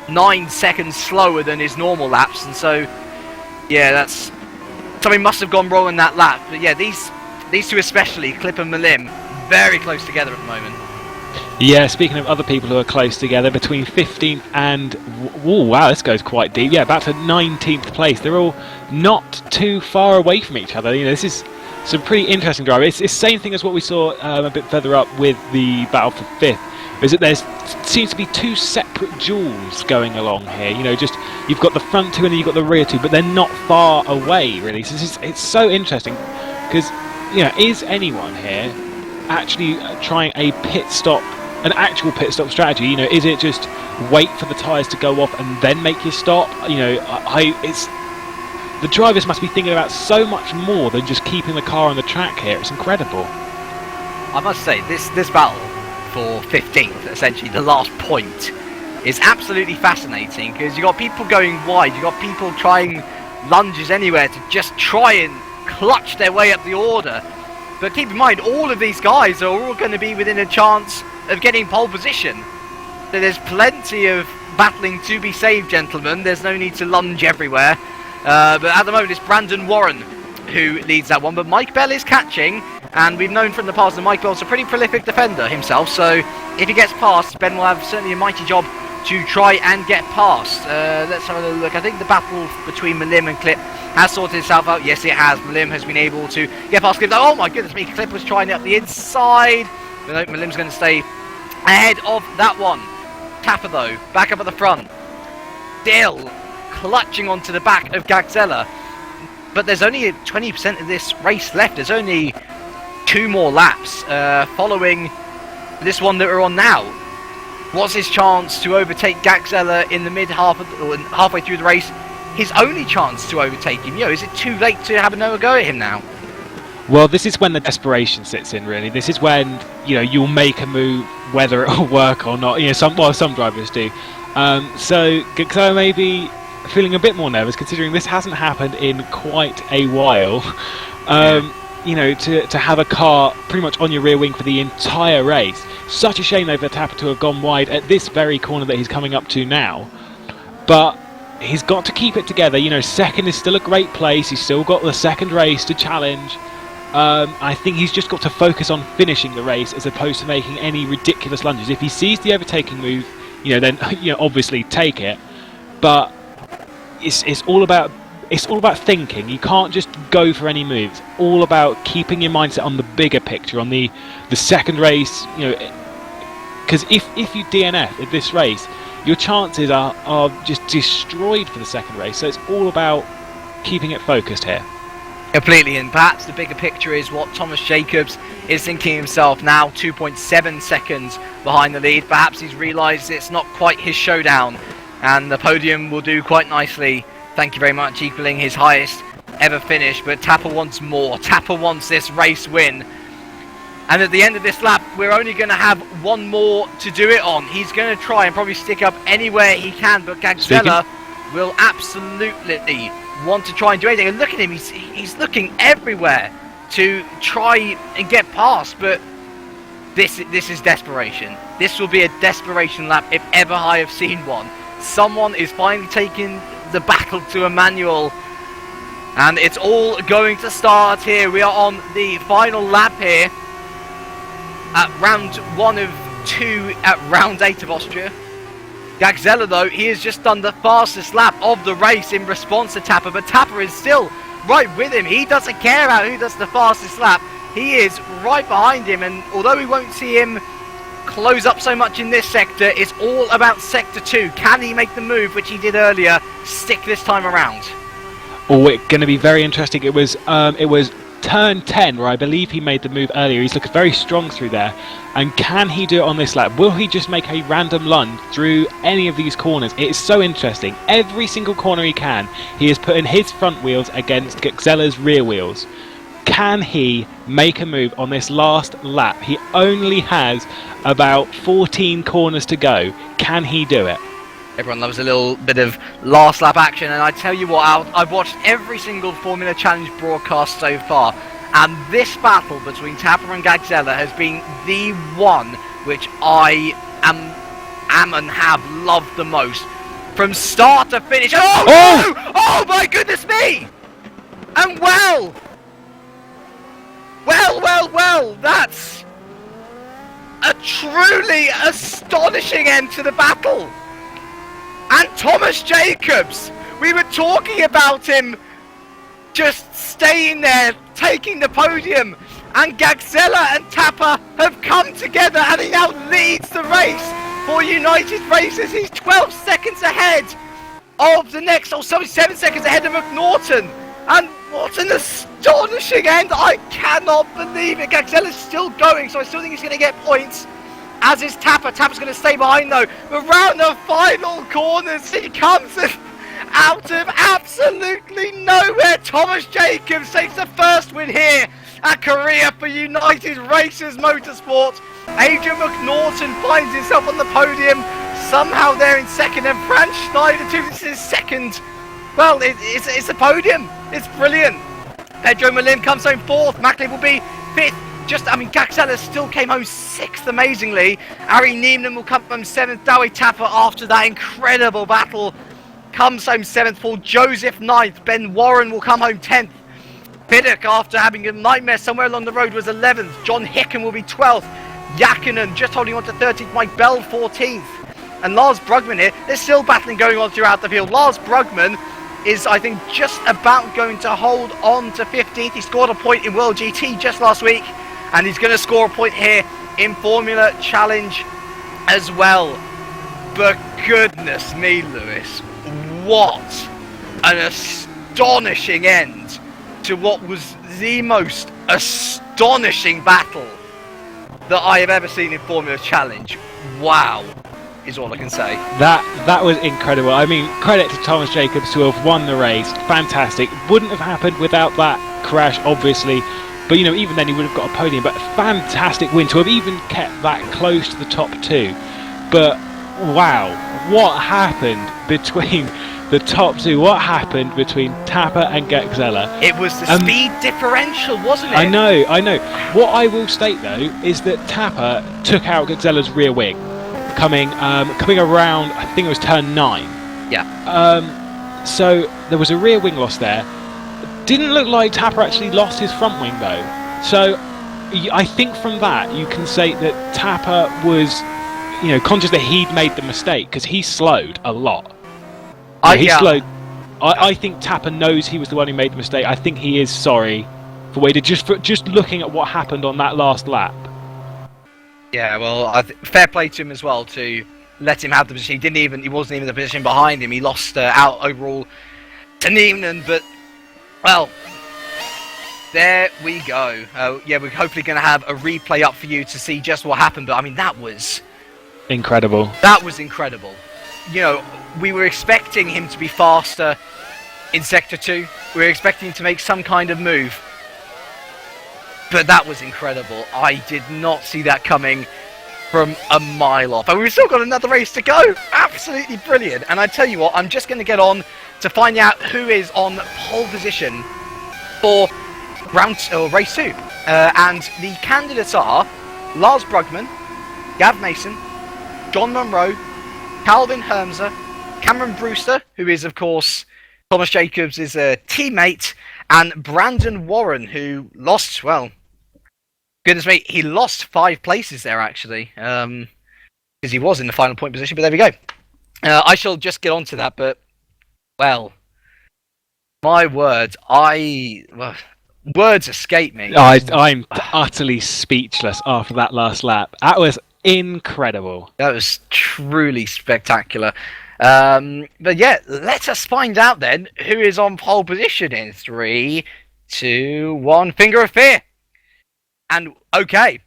9 seconds slower than his normal laps, and so, yeah, that's something must have gone wrong in that lap. But yeah, these 2 especially, Clip and Malim, very close together at the moment. Yeah, speaking of other people who are close together, between 15th and... wow, this goes quite deep. Yeah, back to 19th place. They're all not too far away from each other. You know, this is some pretty interesting driving. It's the same thing as what we saw a bit further up with the battle for 5th. Is that there seems to be 2 separate duels going along here. You know, just you've got the front 2 and then you've got the rear 2, but they're not far away really. So it's so interesting because, you know, is anyone here actually trying a pit stop, an actual pit stop strategy? You know, is it just wait for the tyres to go off and then make your stop? You know, it's the drivers must be thinking about so much more than just keeping the car on the track here. It's incredible. I must say, this battle for 15th, essentially the last point, is absolutely fascinating because you've got people going wide, you've got people trying lunges anywhere to just try and clutch their way up the order. But keep in mind, all of these guys are all going to be within a chance of getting pole position. So there's plenty of battling to be saved, gentlemen. There's no need to lunge everywhere. But at the moment it's Brandon Warren who leads that one, but Mike Bell is catching. And we've known from the past that Mike Bell's a pretty prolific defender himself, so if he gets past, Ben will have certainly a mighty job to try and get past. Let's have a look. I think the battle between Malim and Clip has sorted itself out. Yes, it has. Malim has been able to get past Clip. Oh my goodness me, Clip was trying it up the inside. But no, Malim's going to stay ahead of that one. Tapper though, back up at the front. Still clutching onto the back of Gagzella. But there's only 20% of this race left. There's only 2 more laps following this one that we're on now. What's his chance to overtake Gagzella in the halfway through the race? His only chance to overtake him. Is it too late to have another go at him now? Well, this is when the desperation sits in, really. This is when, you'll make a move whether it'll work or not. Some drivers do. So Gagzella may be feeling a bit more nervous, considering this hasn't happened in quite a while. To have a car pretty much on your rear wing for the entire race. Such a shame though for Tapper to have gone wide at this very corner that he's coming up to now. But he's got to keep it together. Second is still a great place. He's still got the second race to challenge. I think he's just got to focus on finishing the race as opposed to making any ridiculous lunges. If he sees the overtaking move, then obviously take it. But it's all about thinking. You can't just go for any moves. All about keeping your mindset on the bigger picture, on the second race. Because if you DNF at this race, your chances are just destroyed for the second race. So it's all about keeping it focused here. Completely, and perhaps the bigger picture is what Thomas Jacobs is thinking himself now, 2.7 seconds behind the lead. Perhaps he's realised it's not quite his showdown, and the podium will do quite nicely. Thank you very much, equaling his highest ever finish, but Tapper wants more. Tapper wants this race win. And at the end of this lap, we're only going to have one more to do it on. He's going to try and probably stick up anywhere he can, but Gagzella will absolutely want to try and do anything. And look at him, he's looking everywhere to try and get past, but this is desperation. This will be a desperation lap if ever I have seen one. Someone is finally taking the battle to Emmanuel, and it's all going to start here. We are on the final lap here at round 1 of 2 at round 8 of Austria. Gagzella though, he has just done the fastest lap of the race in response to Tapper, but Tapper is still right with him. He doesn't care about who does the fastest lap. He is right behind him, and although we won't see him close up so much in this sector, it's all about sector 2. Can he make the move which he did earlier stick this time around? Oh, it's going to be very interesting. It was turn 10 where I believe he made the move earlier. He's looking very strong through there, and can he do it on this lap? Will he just make a random lunge through any of these corners? It is so interesting. Every single corner he can, he is putting his front wheels against Gagzella's rear wheels. Can he make a move on this last lap? He only has about 14 corners to go. Can he do it? Everyone loves a little bit of last lap action, and I tell you what, I've watched every single Formula Challenge broadcast so far, and this battle between Tapper and Gagzella has been the one which I am and have loved the most. From start to finish. Oh! No! Oh my goodness me! And well, that's a truly astonishing end to the battle. And Thomas Jacobs, we were talking about him just staying there, taking the podium, and Gagzella and Tapper have come together, and he now leads the race for United Races. He's 12 seconds ahead of the next, 7 seconds ahead of McNaughton. And what an astonishing end. I cannot believe it. Gagzella's still going, so I still think he's going to get points, as is Tapper. Tapper's going to stay behind though. But round the final corners, he comes out of absolutely nowhere. Thomas Jacobs takes the first win here at Korea for United Races Motorsport. Adrian McNaughton finds himself on the podium, somehow there in second, and Franz Schneider too. This is second. Well, it's a podium. It's brilliant. Pedro Malim comes home fourth. McLeod will be fifth. Gagzella still came home sixth, amazingly. Ari Neiman will come home seventh. Dawi Tapper, after that incredible battle, comes home seventh. Paul Joseph ninth. Ben Warren will come home 10th. Piddock, after having a nightmare somewhere along the road, was 11th. John Hicken will be 12th. Yakinen just holding on to 13th. Mike Bell 14th. And Lars Brugman here, there's still battling going on throughout the field. Lars Brugman is, I think, just about going to hold on to 15th. He scored a point in World GT just last week, and he's going to score a point here in Formula Challenge as well. But goodness me, Lewis, what an astonishing end to what was the most astonishing battle that I have ever seen in Formula Challenge. Wow, is all I can say. That was incredible. I mean, credit to Thomas Jacobs to have won the race. Fantastic. Wouldn't have happened without that crash, obviously. But, you know, even then he would have got a podium. But fantastic win to have even kept that close to the top two. But, wow, what happened between the top two? What happened between Tapper and Gagzella? It was the speed differential, wasn't it? I know. What I will state, though, is that Tapper took out Gagzella's rear wing, coming around, I think it was turn 9. Yeah. So there was a rear wing loss there. Didn't look like Tapper actually lost his front wing, though. So I think from that, you can say that Tapper was, you know, conscious that he'd made the mistake, because he slowed a lot. Slowed. I think Tapper knows he was the one who made the mistake. I think he is sorry for what he did, just looking at what happened on that last lap. Yeah, well, fair play to him as well to let him have the position. He wasn't even in the position behind him. He lost out overall to Niemann, but well, there we go. Yeah, we're hopefully going to have a replay up for you to see just what happened. But I mean, that was incredible. That was incredible. You know, we were expecting him to be faster in Sector 2. We were expecting him to make some kind of move. But that was incredible. I did not see that coming from a mile off. And we've still got another race to go. Absolutely brilliant. And I tell you what, I'm just going to get on to find out who is on pole position for race 2. And the candidates are Lars Brugman, Gav Mason, John Monroe, Calvin Hermser, Cameron Brewster, who is, of course, Thomas Jacobs' teammate, and Brandon Warren, who lost, well, goodness me, he lost 5 places there, actually, because he was in the final point position, but there we go. I shall just get on to that, but, well, my word, words escape me. I'm utterly speechless after that last lap. That was incredible. That was truly spectacular. But yeah, let us find out then who is on pole position in 3, 2, 1. Finger of fear. And okay,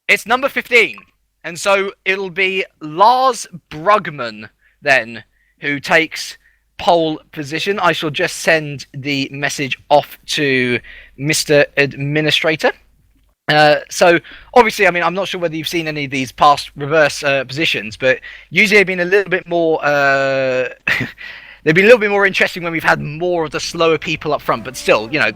it's number 15, and so it'll be Lars Brugman then who takes pole position. I shall just send the message off to Mr. Administrator. So, obviously, I mean, I'm not sure whether you've seen any of these past reverse positions, but usually they've been a little bit more... they've been a little bit more interesting when we've had more of the slower people up front, but still, you know,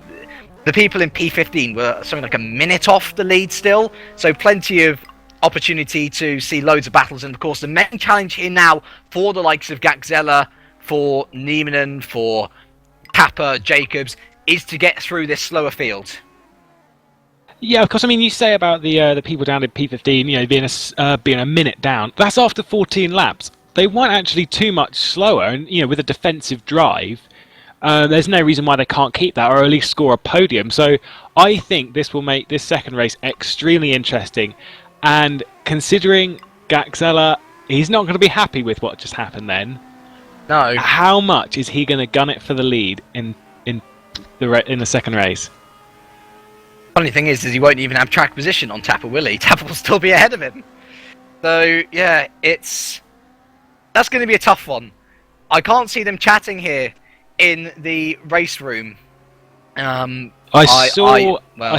the people in P15 were something like a minute off the lead still, so plenty of opportunity to see loads of battles, and of course the main challenge here now for the likes of Gagzella, for Niemann, for Tapper, Jacobs, is to get through this slower field. Yeah, of course. I mean, you say about the people down in P15, you know, being a minute down. That's after 14 laps. They weren't actually too much slower, and you know, with a defensive drive, there's no reason why they can't keep that, or at least score a podium. So I think this will make this second race extremely interesting. And considering Gagzella, he's not going to be happy with what just happened. Then, no. How much is he going to gun it for the lead in the second race? Funny thing is he won't even have track position on Tapper, will he? Tapper will still be ahead of him. So, yeah, that's going to be a tough one. I can't see them chatting here in the race room. I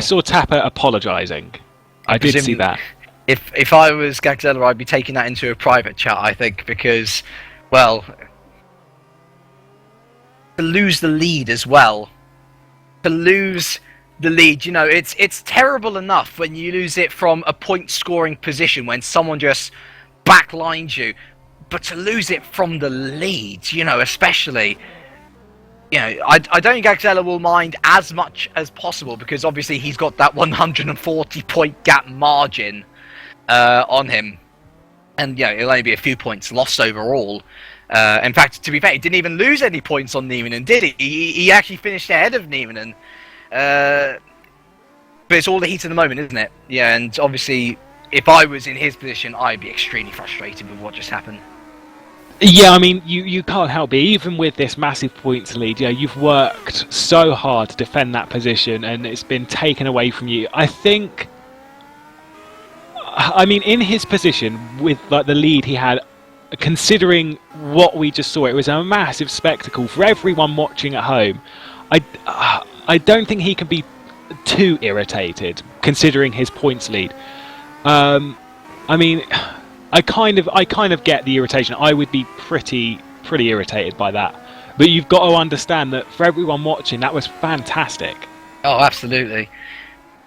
saw Tapper apologising. I did see that. If I was Gagzella, I'd be taking that into a private chat, I think, because, well, to lose the lead as well. To lose the lead, you know, it's terrible enough when you lose it from a point scoring position when someone just backlines you, but to lose it from the lead, you know, especially, you know, I don't think Gagzella will mind as much as possible, because obviously he's got that 140 point gap margin on him. and it'll only be a few points lost overall. In fact, to be fair, he didn't even lose any points on Nieminen, did he? He actually finished ahead of Nieminen. But it's all the heat of the moment, isn't it? Yeah, and obviously, if I was in his position, I'd be extremely frustrated with what just happened. Yeah, I mean, you can't help it. Even with this massive points lead, you've worked so hard to defend that position, and it's been taken away from you. I think, I mean, in his position with like the lead he had, considering what we just saw, it was a massive spectacle for everyone watching at home. I don't think he can be too irritated, considering his points lead. I mean, I kind of get the irritation. I would be pretty irritated by that. But you've got to understand that for everyone watching, that was fantastic. Oh, absolutely.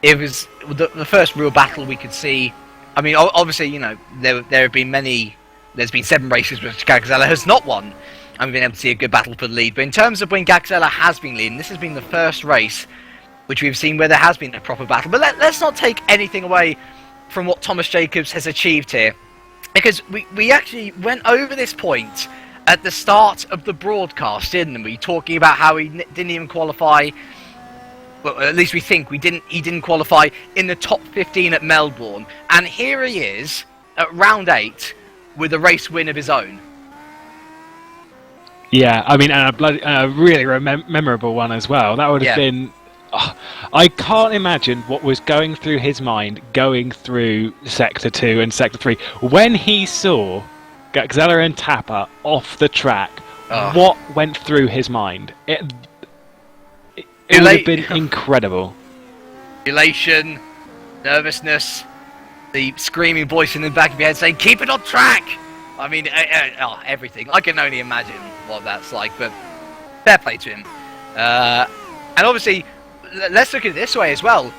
It was the first real battle we could see. I mean, obviously, there have been many. There's been 7 races which Gagzella has not won, and we've been able to see a good battle for the lead. But in terms of when Gagzella has been leading, this has been the first race which we've seen where there has been a proper battle. But let's not take anything away from what Thomas Jacobs has achieved here. Because we actually went over this point at the start of the broadcast, didn't we? Talking about how he didn't even qualify. Well, at least we think he didn't qualify in the top 15 at Melbourne. And here he is at round 8 with a race win of his own. Yeah, I mean, and a really memorable one as well. That would have been... I can't imagine what was going through his mind going through Sector 2 and Sector 3. When he saw Gagzella and Tapper off the track, what went through his mind? It would have been incredible. Elation, nervousness, the screaming voice in the back of your head saying, "Keep it on track!" I mean, everything. I can only imagine what that's like, but fair play to him. And obviously, let's look at it this way as well.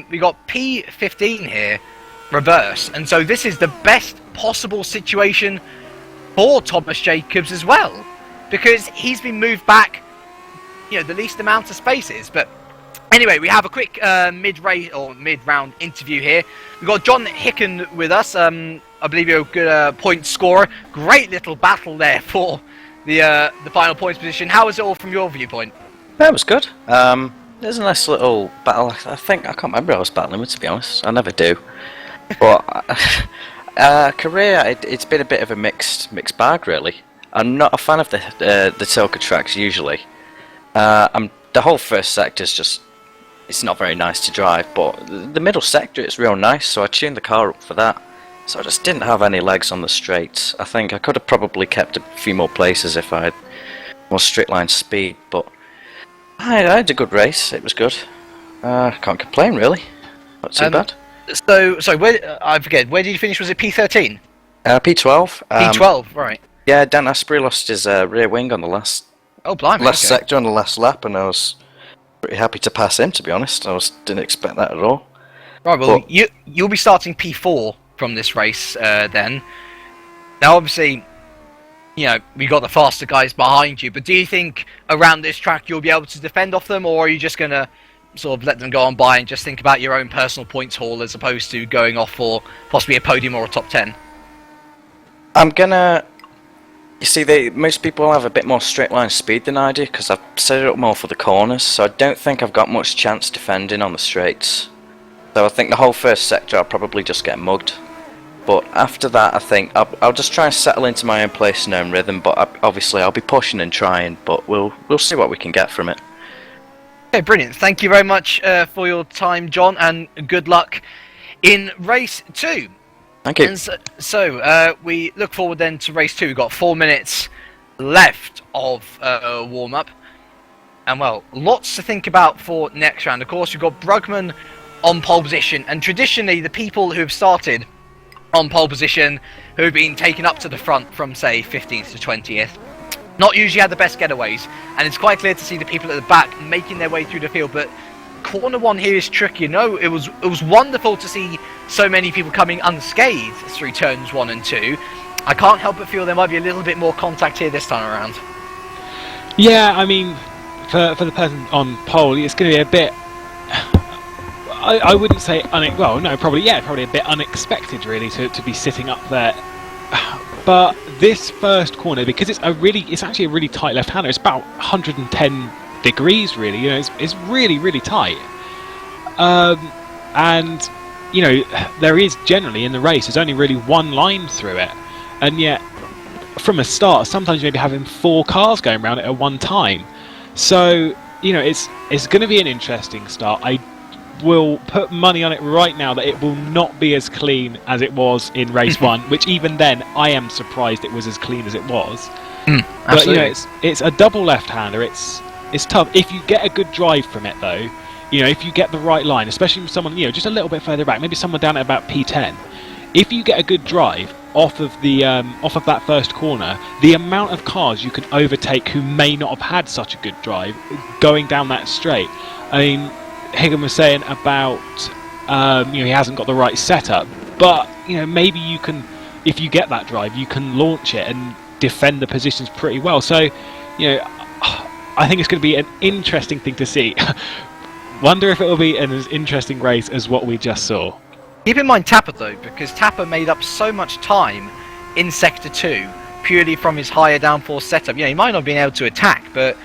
We got P15 here, reverse, and so this is the best possible situation for Thomas Jacobs as well, because he's been moved back, the least amount of spaces. But anyway, we have a quick mid-race or mid-round interview here. We've got John Hicken with us. I believe you're a good point scorer. Great little battle there for the final points position. How was it all from your viewpoint? That was good. There's a nice little battle. I can't remember who I was battling with, to be honest. I never do. But Korea, it's been a bit of a mixed bag, really. I'm not a fan of the Tilka tracks usually. The whole first sector's just, it's not very nice to drive, but the middle sector is real nice, so I tuned the car up for that. So I just didn't have any legs on the straights. I think I could have probably kept a few more places if I had more straight line speed, but I had a good race. It was good. Can't complain, really. Not too bad. So where, I forget, where did you finish? Was it P13? P12. P12, right. Yeah, Dan Asprey lost his rear wing on the last sector on the last lap, and I was pretty happy to pass him, to be honest. Didn't expect that at all. Right, well, you'll be starting P4 from this race then. Now, obviously, we got the faster guys behind you, but do you think around this track you'll be able to defend off them, or are you just going to sort of let them go on by and just think about your own personal points haul as opposed to going off for possibly a podium or a top 10? I'm gonna... You see, most people have a bit more straight line speed than I do, because I've set it up more for the corners, so I don't think I've got much chance defending on the straights. So I think the whole first sector I'll probably just get mugged. But after that, I think I'll just try and settle into my own place and own rhythm, but obviously I'll be pushing and trying, but we'll see what we can get from it. Okay, brilliant. Thank you very much for your time, John, and good luck in race 2. Thank you. And so we look forward then to race 2. We've got 4 minutes left of warm-up. And, well, lots to think about for next round. Of course, we've got Brugman on pole position. And traditionally, the people who have started on pole position, who have been taken up to the front from, say, 15th to 20th, not usually had the best getaways. And it's quite clear to see the people at the back making their way through the field. But corner 1 here is tricky. It was wonderful to see so many people coming unscathed through turns 1 and 2. I can't help but feel there might be a little bit more contact here this time around. Yeah, I mean, for the person on pole, it's going to be a bit... I wouldn't say well, no, probably a bit unexpected really to be sitting up there. But this first corner, because it's actually a really tight left-hander. It's about 110 degrees really. You know, it's really, really tight. And you know, there is generally in the race there's only really one line through it, and yet from a start sometimes you may be having 4 cars going around it at one time. So you know, it's going to be an interesting start. I will put money on it right now that it will not be as clean as it was in race 1, which even then I am surprised it was as clean as it was. But you know, it's a double left-hander. It's tough if you get a good drive from it though. You know, if you get the right line, especially with someone, you know, just a little bit further back, maybe someone down at about P10. If you get a good drive off of that first corner, the amount of cars you can overtake who may not have had such a good drive going down that straight. I mean, Higgin was saying about you know, he hasn't got the right setup, but you know, maybe you can, if you get that drive, you can launch it and defend the positions pretty well. So you know, I think it's going to be an interesting thing to see. Wonder if it will be an as interesting race as what we just saw. Keep in mind Tapper though, because Tapper made up so much time in Sector 2 purely from his higher downforce setup. You know, he might not have been able to attack, but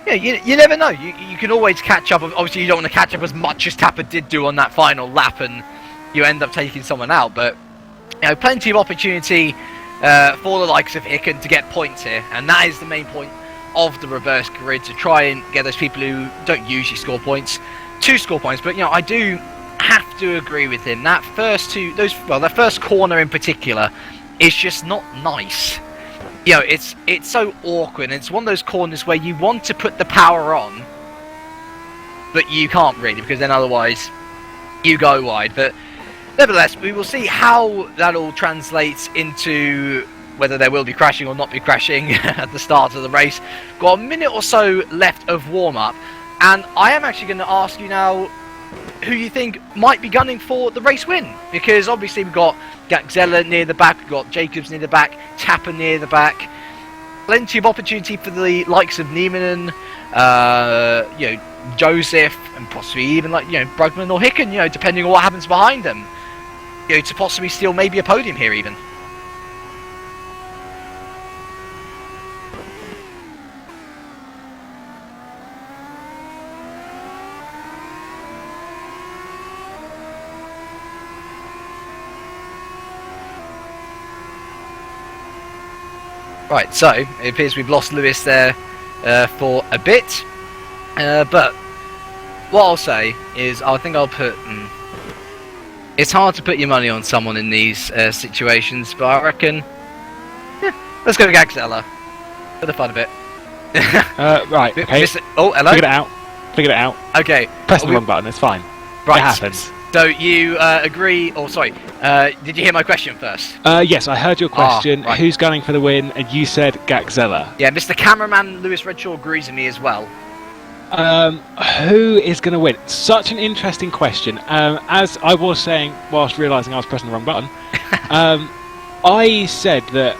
yeah, you never know. You can always catch up. Obviously, you don't want to catch up as much as Tapper did do on that final lap, and you end up taking someone out. But you know, plenty of opportunity for the likes of Hicken to get points here, and that is the main point of the reverse grid, to try and get those people who don't usually score points to score points. But you know, I do have to agree with him. That that first corner in particular is just not nice. You know, it's so awkward, and it's one of those corners where you want to put the power on, but you can't really, because then otherwise you go wide. But nevertheless, we will see how that all translates into whether there will be crashing or not be crashing at the start of the race. Got a minute or so left of warm-up, and I am actually going to ask you now who you think might be gunning for the race win, because obviously we've got Gaxella near the back, we've got Jacobs near the back, Tapper near the back, plenty of opportunity for the likes of Niemanen, you know, Joseph, and possibly even like, you know, Brugman or Hicken, you know, depending on what happens behind them, you know, to possibly steal maybe a podium here even. Right, so it appears we've lost Lewis there for a bit, but what I'll say is I think I'll put... it's hard to put your money on someone in these situations, but I reckon... Yeah, let's go with Gaxella for the fun of it. Right, okay. Oh, hello? Figured it out. Okay. Press the wrong button, it's fine. Right. It happens. So you agree... Oh, sorry. Did you hear my question first? Yes, I heard your question. Right. Who's gunning for the win? And you said Gaxella. Yeah, Mr. Cameraman Lewis Redshaw agrees with me as well. Who is going to win? Such an interesting question. As I was saying whilst realising I was pressing the wrong button, I said that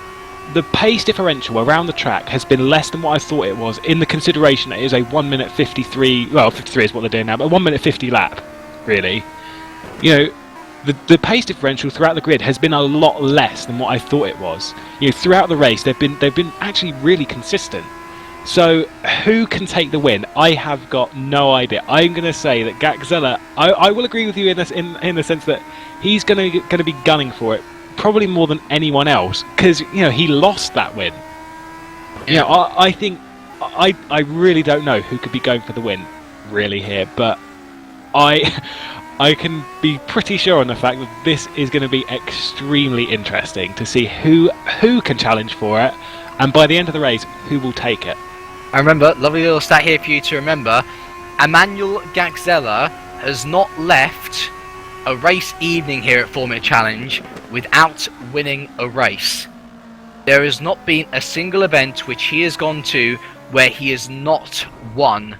the pace differential around the track has been less than what I thought it was, in the consideration that it is a 1 minute 53, well 53 is what they're doing now, but 1 minute 50 lap, really. You know, the pace differential throughout the grid has been a lot less than what I thought it was. You know, throughout the race they've been actually really consistent. So who can take the win? I have got no idea. I'm going to say that Gaxella. I will agree with you in the sense that he's going to be gunning for it, probably more than anyone else, because you know he lost that win. Yeah. You know, I think I really don't know who could be going for the win really here, but I can be pretty sure on the fact that this is going to be extremely interesting to see who can challenge for it, and by the end of the race, who will take it. I remember, lovely little stat here for you to remember, Emmanuel Gaxella has not left a race evening here at Formula Challenge without winning a race. There has not been a single event which he has gone to where he has not won.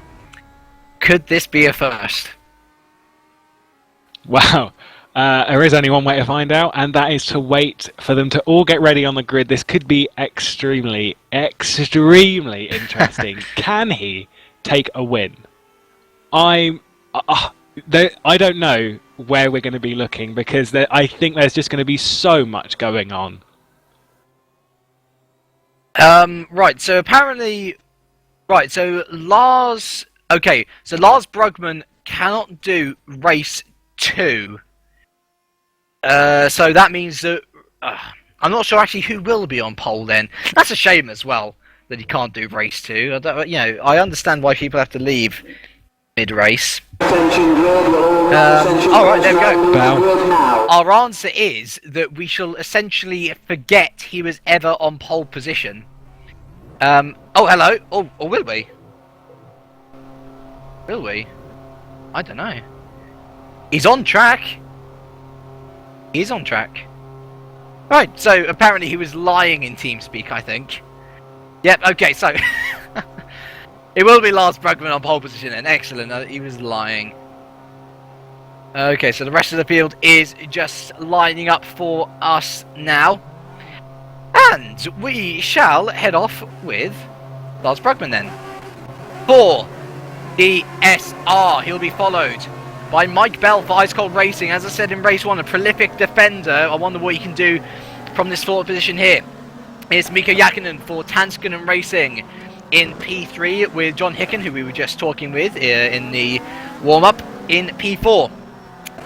Could this be a first? Wow. There is only one way to find out, and that is to wait for them to all get ready on the grid. This could be extremely, extremely interesting. Can he take a win? I don't know where we're going to be looking because I think there's just going to be so much going on. Right, so apparently... Right, so Lars... Okay, so Lars Brugman cannot do race 2. So that means that... I'm not sure actually who will be on pole then. That's a shame as well, that he can't do race 2. I understand why people have to leave mid-race. Alright, there we go. Bow. Our answer is that we shall essentially forget he was ever on pole position. Oh, hello. Or will we? Will we? I don't know. He's on track. He's on track. Right, so apparently he was lying in TeamSpeak, I think. Yep, okay, so... it will be Lars Brugman on pole position then. Excellent, he was lying. Okay, so the rest of the field is just lining up for us now. And we shall head off with Lars Brugman then. For the SR, he'll be followed by Mike Bell for Ice Cold Racing. As I said in race 1, a prolific defender. I wonder what he can do from this forward position here. It's Mikko Jakinen for Tanskanen Racing in P3 with John Hicken, who we were just talking with in the warm-up, in P4.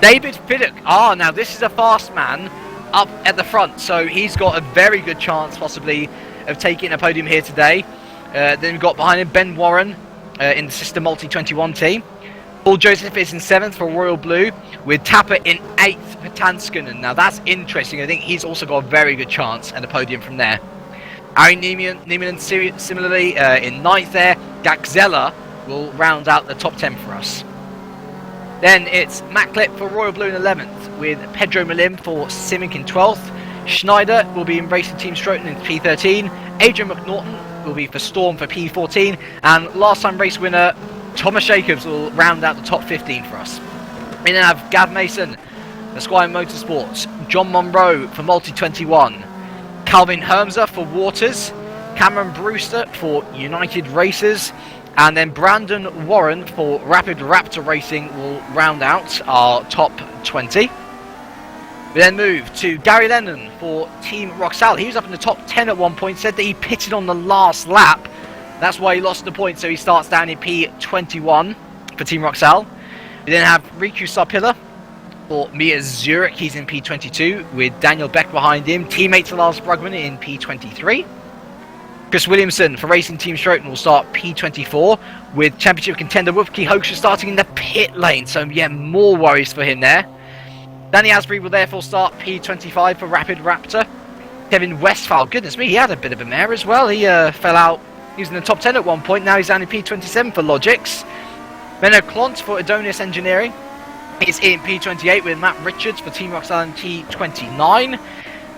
David Fiddick. Now this is a fast man up at the front, so he's got a very good chance possibly of taking a podium here today. Then we've got behind him Ben Warren in the Sister Multi 21 team. Paul Joseph is in 7th for Royal Blue, with Tapper in 8th for Tanskanen. Now that's interesting. I think he's also got a very good chance at a podium from there. Ari Nieminen similarly in 9th there. Gaxella will round out the top 10 for us. Then it's Matt Clip for Royal Blue in 11th, with Pedro Malim for Simic in 12th. Schneider will be in Racing Team Stroton in P13. Adrian McNaughton will be for Storm for P14. And last time race winner Thomas Jacobs will round out the top 15 for us. We then have Gav Mason, Esquire Motorsports. John Monroe for Multi 21. Calvin Hermser for Waters. Cameron Brewster for United Racers. And then Brandon Warren for Rapid Raptor Racing will round out our top 20. We then move to Gary Lennon for Team Roxal. He was up in the top 10 at one point, said that he pitted on the last lap. That's why he lost the point, so he starts down in P21 for Team Roxal. We then have Riku Sarpilla for Mia Zurich. He's in P22 with Daniel Beck behind him. Teammate to Lars Brugman in P23. Chris Williamson for Racing Team Stroton will start P24 with Championship contender Wupke Hoekstra starting in the pit lane. So yeah, more worries for him there. Danny Asbury will therefore start P25 for Rapid Raptor. Kevin Westphal, goodness me, he had a bit of a mare as well. He fell out. He was in the top 10 at one point. Now he's down in P27 for Logix. Benno Klont for Adonis Engineering is in P28 with Matt Richards for Team Roxal in P29.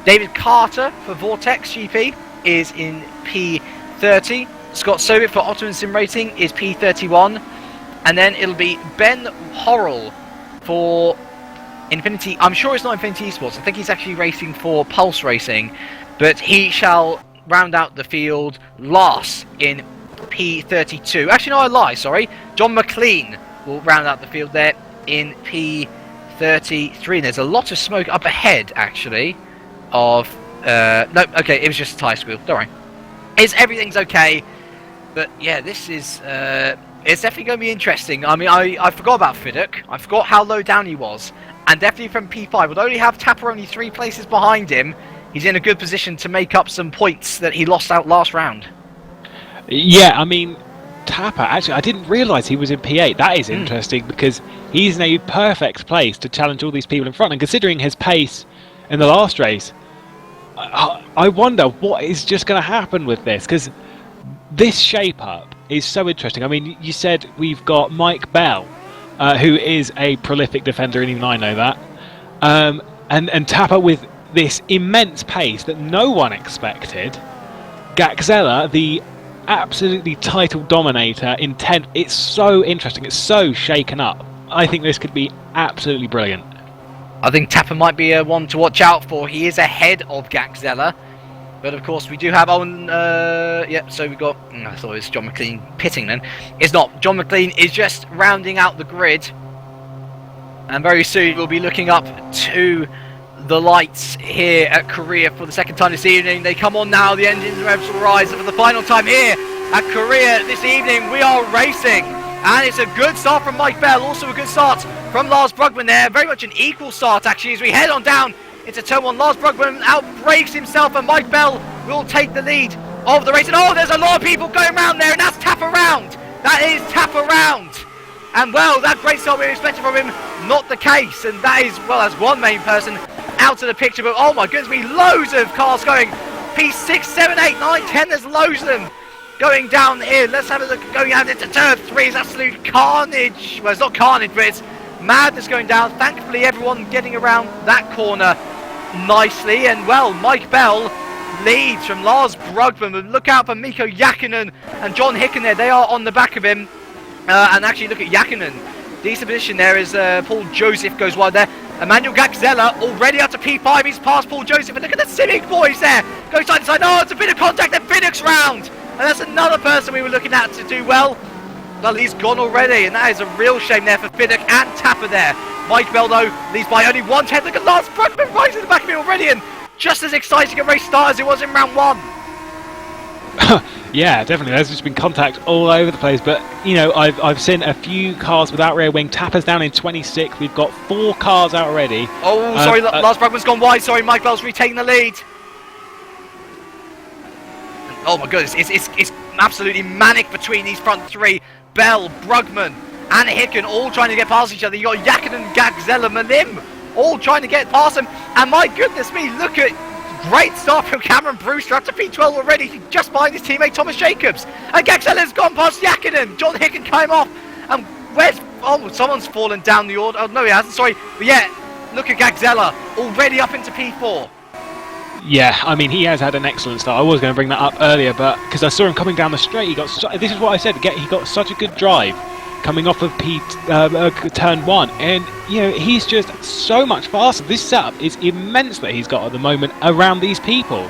David Carter for Vortex GP is in P30. Scott Soviet for Ottoman Sim Racing is P31. And then it'll be Ben Horrell for Infinity. I'm sure it's not Infinity Esports. I think he's actually racing for Pulse Racing. But he shall round out the field last in P32. Actually, no, I lie, sorry. John McLean will round out the field there in P33. There's a lot of smoke up ahead, actually, of... no, okay, it was just a tyre squeal. Don't worry. Everything's okay. But, yeah, this is... it's definitely going to be interesting. I mean, I forgot about Fiddick. I forgot how low down he was. And definitely from P5. We'll only have Tapper only 3 places behind him. He's in a good position to make up some points that he lost out last round. Yeah, I mean, Tapper, actually, I didn't realise he was in P8. That is interesting because he's in a perfect place to challenge all these people in front. And considering his pace in the last race, I wonder what is just going to happen with this, because this shape-up is so interesting. I mean, you said we've got Mike Bell, who is a prolific defender, and even I know that. And Tapper with this immense pace that no one expected. Gaxella, the absolutely title dominator in 10th. It's so interesting. It's so shaken up. I think this could be absolutely brilliant. I think Tapper might be one to watch out for. He is ahead of Gaxella. But of course we do have Owen, so we've got, I thought it was John McLean pitting then. It's not. John McLean is just rounding out the grid And very soon we'll be looking up to the lights here at Korea for the second time this evening. They come on now, the engines are able to rise, and for the final time here at Korea this evening, we are racing. And it's a good start from Mike Bell, also a good start from Lars Brugman there. Very much an equal start actually as we head on down into turn 1. Lars Brugman outbrakes himself and Mike Bell will take the lead of the race. And oh, there's a lot of people going around there, and that's tap around. That is tap around. And well, that great start we were expecting from him, not the case. And that is, well, that's one main person out of the picture. But oh my goodness me, loads of cars going. P6, 7, 8, 9, 10, there's loads of them going down here. Let's have a look going out into turn 3. It's absolute carnage. Well, it's not carnage, but it's madness going down. Thankfully, everyone getting around that corner nicely. And well, Mike Bell leads from Lars Brugman. But look out for Mikko Jäkkinen and John Hicken there. They are on the back of him. And actually, look at Jäkkinen. Decent position there as Paul Joseph goes wide there. Emmanuel Gagzella already up to P5. He's past Paul Joseph. And look at the Civic boys there. Going side to side. Oh, it's a bit of contact. Then Finnix round. And that's another person we were looking at to do well. Well, he's gone already. And that is a real shame there for Finnix and Tapper there. Mike Bell, though, leads by only 1/10. Look at Lars Brugman right in the back of him already. And just as exciting a race start as it was in round 1. Yeah, definitely. There's just been contact all over the place, but you know, I've seen a few cars without rear wing. Tapper's down in 26. We've got 4 cars out already. Oh, sorry, Lars Brugman's gone wide. Sorry, Mike Bell's retaking the lead. Oh my goodness, it's absolutely manic between these front 3. Bell, Brugman, and Hicken all trying to get past each other. You got Jäkkinen, Gagzella, Malim all trying to get past them. And my goodness me, look at great start from Cameron Brewster up to P12 already, just behind his teammate Thomas Jacobs. And Gagzella's gone past Jäkkinen. John Hicken came off. And where's... Oh, someone's fallen down the order. Oh, no, he hasn't. Sorry. But yeah, look at Gagzella already up into P4. Yeah, I mean, he has had an excellent start. I was going to bring that up earlier, but because I saw him coming down the straight, he got... this is what I said. He got such a good drive coming off of turn 1, and you know, he's just so much faster. This setup is immense that he's got at the moment around these people.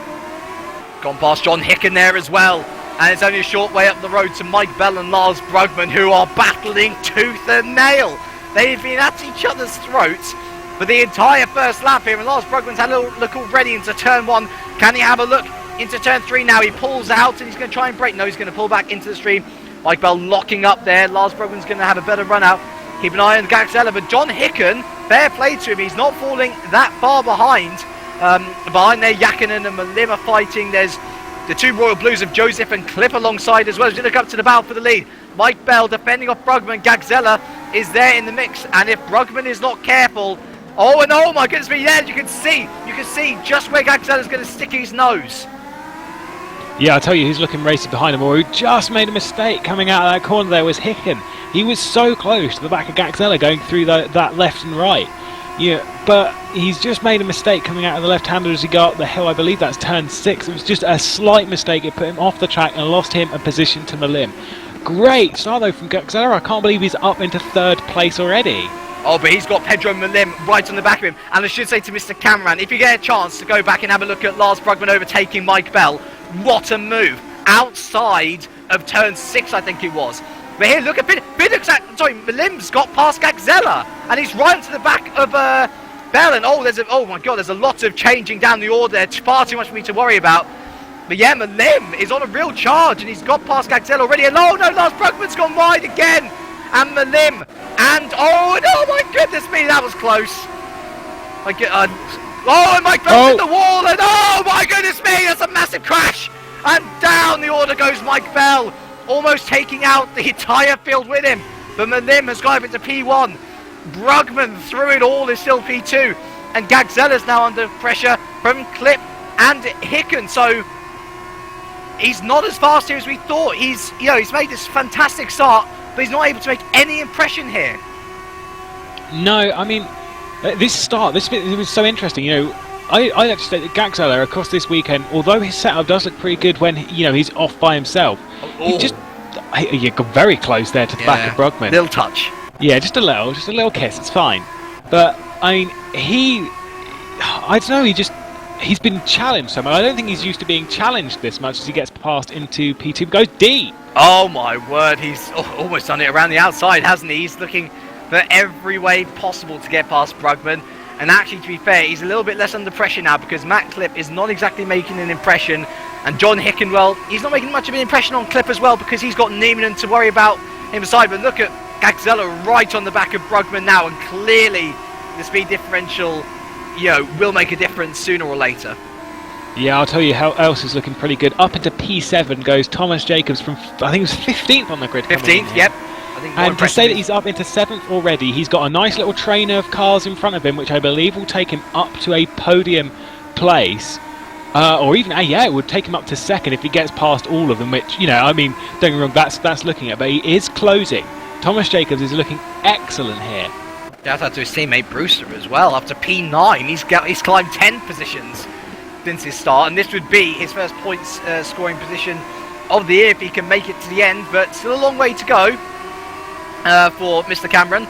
Gone past John Hicken there as well, and it's only a short way up the road to Mike Bell and Lars Brugman, who are battling tooth and nail. They've been at each other's throats for the entire first lap here, and Lars Brugman's had a little look already into turn 1. Can he have a look into turn 3 now? He pulls out and he's going to try and brake. No, he's going to pull back into the stream. Mike Bell locking up there. Lars Brugman's going to have a better run out. Keep an eye on Gagzella, but John Hicken, fair play to him. He's not falling that far behind. Behind there, Jäkkinen and Malim are fighting. There's the 2 Royal Blues of Joseph and Clip alongside as well. As you look up to the bow for the lead, Mike Bell defending off Brugman. Gagzella is there in the mix, and if Brugman is not careful, oh, and oh my goodness me, there you can see just where Gagzella's going to stick his nose. Yeah, I'll tell you, who's looking racing behind him, or who just made a mistake coming out of that corner there, was Hicken. He was so close to the back of Gagzella going through that left and right. Yeah, but he's just made a mistake coming out of the left-hander as he got up the hill. I believe that's turn 6. It was just a slight mistake. It put him off the track and lost him a position to Malim. Great start though from Gagzella. I can't believe he's up into 3rd place already. Oh, but he's got Pedro Malim right on the back of him. And I should say to Mr. Cameron, if you get a chance to go back and have a look at Lars Brugman overtaking Mike Bell, what a move. Outside of turn 6, I think it was. But here, look at Malim's got past Gagzella. And he's right onto the back of Bell. And oh my God, there's a lot of changing down the order there. Far too much for me to worry about. But yeah, Malim is on a real charge. And he's got past Gagzella already. And oh no, Lars Brugman's gone wide again. And Malim. And oh my goodness me, that was close. And Mike Bell's in the wall, and oh my goodness me, that's a massive crash! And down the order goes Mike Bell, almost taking out the entire field with him. But Malim has got up into P1. Brugman through it all is still P2. And Gagzella's now under pressure from Clip and Hicken. So he's not as fast here as we thought. He's made this fantastic start, but he's not able to make any impression here. No, I mean, this start, it was so interesting. You know, I have to say that Gagzella, of course, this weekend, although his setup does look pretty good when he's off by himself, he got very close there to the back of Brugman. Little touch. Yeah, just a little kiss. It's fine. But I mean, I don't know. He's been challenged so much. I don't think he's used to being challenged this much as he gets passed into P2. Goes deep. Oh my word, he's almost done it around the outside, hasn't he? He's looking for every way possible to get past Brugman. And actually, to be fair, he's a little bit less under pressure now because Matt Clip is not exactly making an impression. And John Hicken, well, he's not making much of an impression on Clip as well because he's got Niemann to worry about him aside. But look at Gagzella right on the back of Brugman now, and clearly the speed differential, will make a difference sooner or later. Yeah, I'll tell you how else is looking pretty good. Up into P7 goes Thomas Jacobs from, I think it was 15th on the grid. 15th, yep. And to say that he's up into 7th already, he's got a nice little train of cars in front of him, which I believe will take him up to a podium place. Or even, it would take him up to 2nd if he gets past all of them, which, don't get me wrong, that's looking at, but he is closing. Thomas Jacobs is looking excellent here. Shout out to his teammate Brewster as well. Up to P9, he's climbed 10 positions since his start, and this would be his first points scoring position of the year if he can make it to the end, but still a long way to go for Mr. Cameron.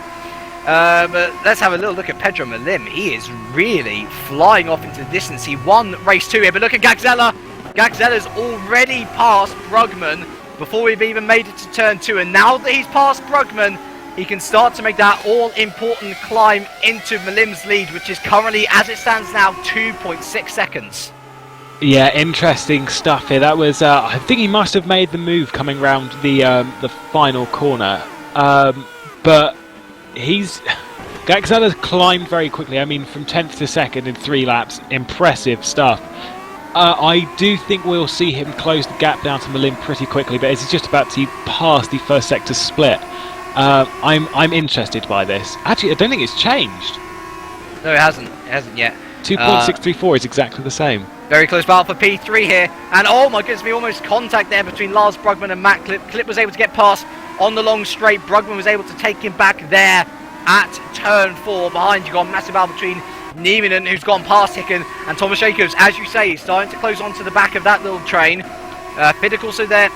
But let's have a little look at Pedro Malim. He is really flying off into the distance. He won race 2 here, but look at Gagzella. Gagzella's already passed Brugman before we've even made it to turn 2, and now that he's passed Brugman, he can start to make that all-important climb into Malim's lead, which is currently, as it stands now, 2.6 seconds. Yeah, interesting stuff here. That was, I think he must have made the move coming round the final corner. But Gagzella's climbed very quickly. From 10th to 2nd in 3 laps. Impressive stuff. I do think we'll see him close the gap down to Malim pretty quickly, but as he's just about to pass the first sector split, I'm interested by this. Actually, I don't think it's changed. No, it hasn't. It hasn't yet. 2.634 is exactly the same. Very close battle for P3 here. And oh my goodness, we almost contact there between Lars Brugman and Matt Clip. Clip was able to get past on the long straight. Brugman was able to take him back there at turn 4. Behind you got a massive battle between Niemann, who's gone past Hicken, and Thomas Jacobs, as you say, he's starting to close onto the back of that little train. Piddock also there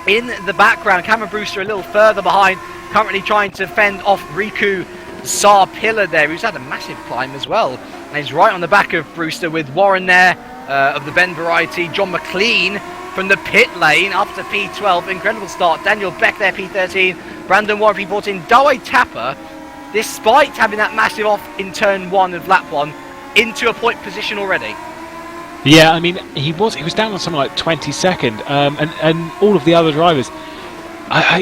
in the background. Cameron Brewster a little further behind, currently trying to fend off Riku Sarpilla there, who's had a massive climb as well. And he's right on the back of Brewster with Warren there of the Ben variety. John McLean from the pit lane up to P12. Incredible start. Daniel Beck there, P13. Brandon Warren, P14. Dawei Tapper, despite having that massive off in turn 1 of lap 1, into a point position already. Yeah, he was down on something like 22nd, and all of the other drivers,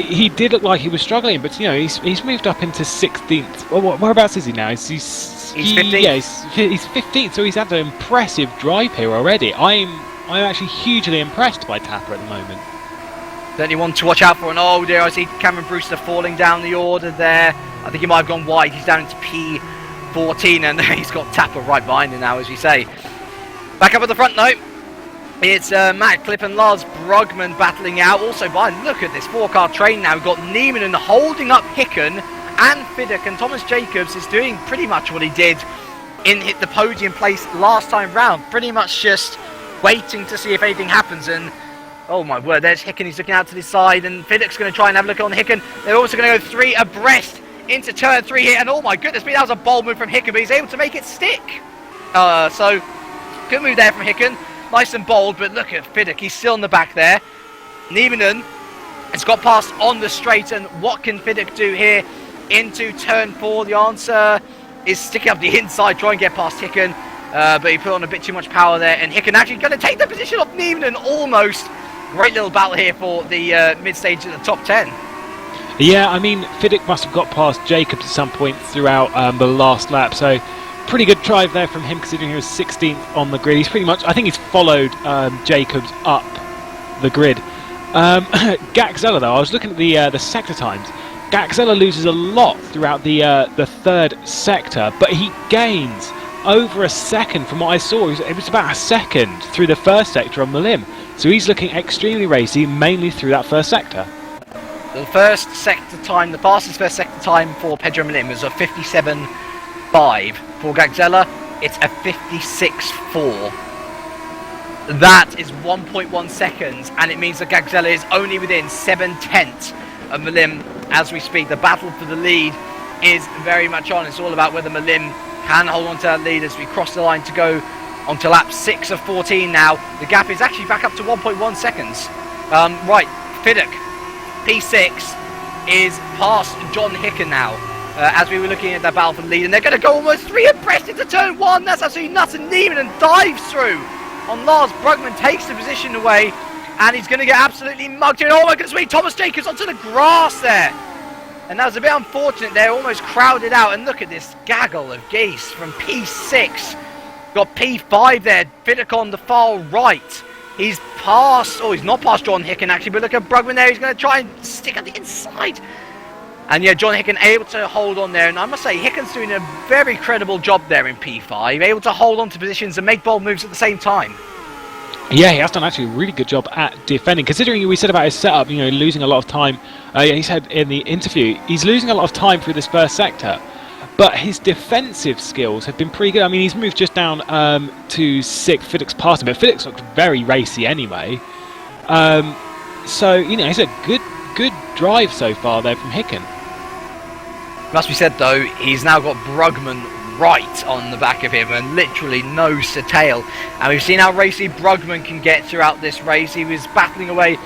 he did look like he was struggling, but he's moved up into 16th. Well, whereabouts is he now? He's 15th. Yeah, he's 15th, so he's had an impressive drive here already. I'm actually hugely impressed by Tapper at the moment. Certainly one to watch out for, and oh dear, I see Cameron Brewster falling down the order there. I think he might have gone wide. He's down into P14, and he's got Tapper right behind him now, as we say. Back up at the front though, it's Matt Clip and Lars Brugman battling out. Also behind, look at this 4-car train now. We've got Niemann holding up Hicken and Piddock, and Thomas Jacobs is doing pretty much what he did in the podium place last time round. Pretty much just waiting to see if anything happens, and oh my word, there's Hicken. He's looking out to the side, and Piddock's going to try and have a look on Hicken. They're also going to go 3 abreast into turn 3 here, and oh my goodness, that was a bold move from Hicken, but he's able to make it stick. So good move there from Hicken, nice and bold, but look at Piddock, he's still in the back there. Niemann has got past on the straight, and what can Piddock do here into turn 4? The answer is sticking up the inside, try and get past Hicken, but he put on a bit too much power there, and Hicken actually going to take the position off Niemann almost. Great little battle here for the mid-stage at the top 10. Yeah, Piddock must have got past Jacobs at some point throughout the last lap, so pretty good drive there from him considering he was 16th on the grid. He's pretty much, I think he's followed Jacobs up the grid. Gagzella though, I was looking at the sector times. Gagzella loses a lot throughout the 3rd sector, but he gains over a second from what I saw. It was about a second through the 1st sector on Malim. So he's looking extremely racy, mainly through that 1st sector. The fastest first sector time for Pedro Malim was a 57.5. For Gagzella, it's a 56.4. That is 1.1 seconds, and it means that Gagzella is only within 7/10 of Malim as we speak. The battle for the lead is very much on. It's all about whether Malim can hold on to that lead as we cross the line to go onto lap 6 of 14 now. The gap is actually back up to 1.1 seconds. Right, Piddock, P6, is past John Hicken now. as we were looking at that battle for the lead, and they're going to go almost 3 abreast into turn 1. That's absolutely nuts, and Neiman dives through on Lars. Brugman takes the position away, and he's going to get absolutely mugged here. Oh my goodness me, Thomas Jacobs onto the grass there. And that was a bit unfortunate. They're almost crowded out, and look at this gaggle of geese from P6. Got P5 there, Vidic on the far right. He's past, oh, he's not past John Hicken actually, but look at Brugman there. He's going to try and stick at the inside. And yeah, John Hicken able to hold on there. And I must say, Hicken's doing a very credible job there in P5. Able to hold on to positions and make bold moves at the same time. Yeah, he has done actually a really good job at defending. Considering we said about his setup, you know, losing a lot of time. He said in the interview, he's losing a lot of time through this first sector. But his defensive skills have been pretty good. I mean, he's moved just down to 6th. Fiddick's past him, but Fiddick's looked very racy anyway. So, you know, it's a good drive so far there from Hicken. Must be said, though, he's now got Brugman right on the back of him and literally nose to tail. And we've seen how racy Brugman can get throughout this race. He was battling away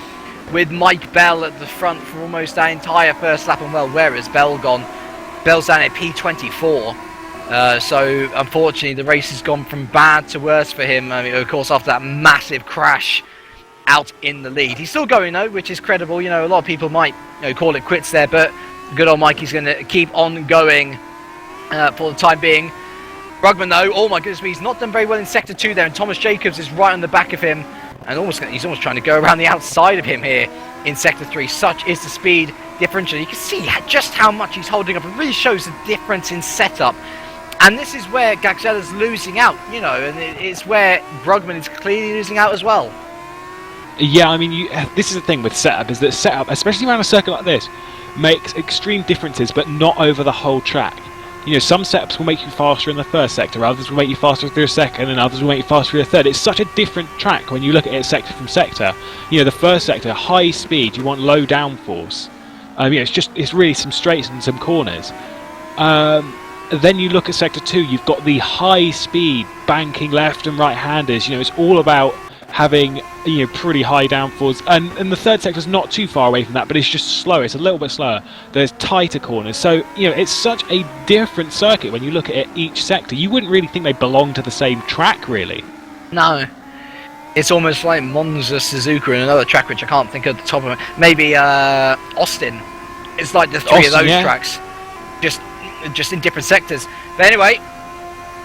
with Mike Bell at the front for almost that entire first lap. And, well, where has Bell gone? Bell's down at P24, so unfortunately the race has gone from bad to worse for him. I mean, of course, after that massive crash out in the lead. He's still going though, which is credible. You know, a lot of people might, you know, call it quits there, but good old Mikey's going to keep on going for the time being. Brugman though, oh my goodness me, he's not done very well in Sector 2 there, and Thomas Jacobs is right on the back of him, and he's almost trying to go around the outside of him here in Sector 3. Such is the speed differential. You can see just how much he's holding up. It really shows the difference in setup. And this is where Gagzella's losing out, you know, and it's where Brugman is clearly losing out as well. Yeah, I mean, this is the thing with setup, is that setup, especially around a circuit like this, makes extreme differences, but not over the whole track. You know, some setups will make you faster in the first sector, others will make you faster through a second, and others will make you faster through a third. It's such a different track when you look at it sector from sector. You know, the first sector, high speed, you want low downforce. You know, it's really some straights and some corners. Then you look at Sector 2, you've got the high speed banking left and right handers. You know, it's all about having, you know, pretty high downforce. And the third sector's not too far away from that, but it's just slower. It's a little bit slower. There's tighter corners. So, you know, it's such a different circuit when you look at it each sector. You wouldn't really think they belong to the same track, really. No. It's almost like Monza, Suzuka, and another track which I can't think of the top of it. Maybe Austin. It's like the three of those tracks, just in different sectors. But anyway,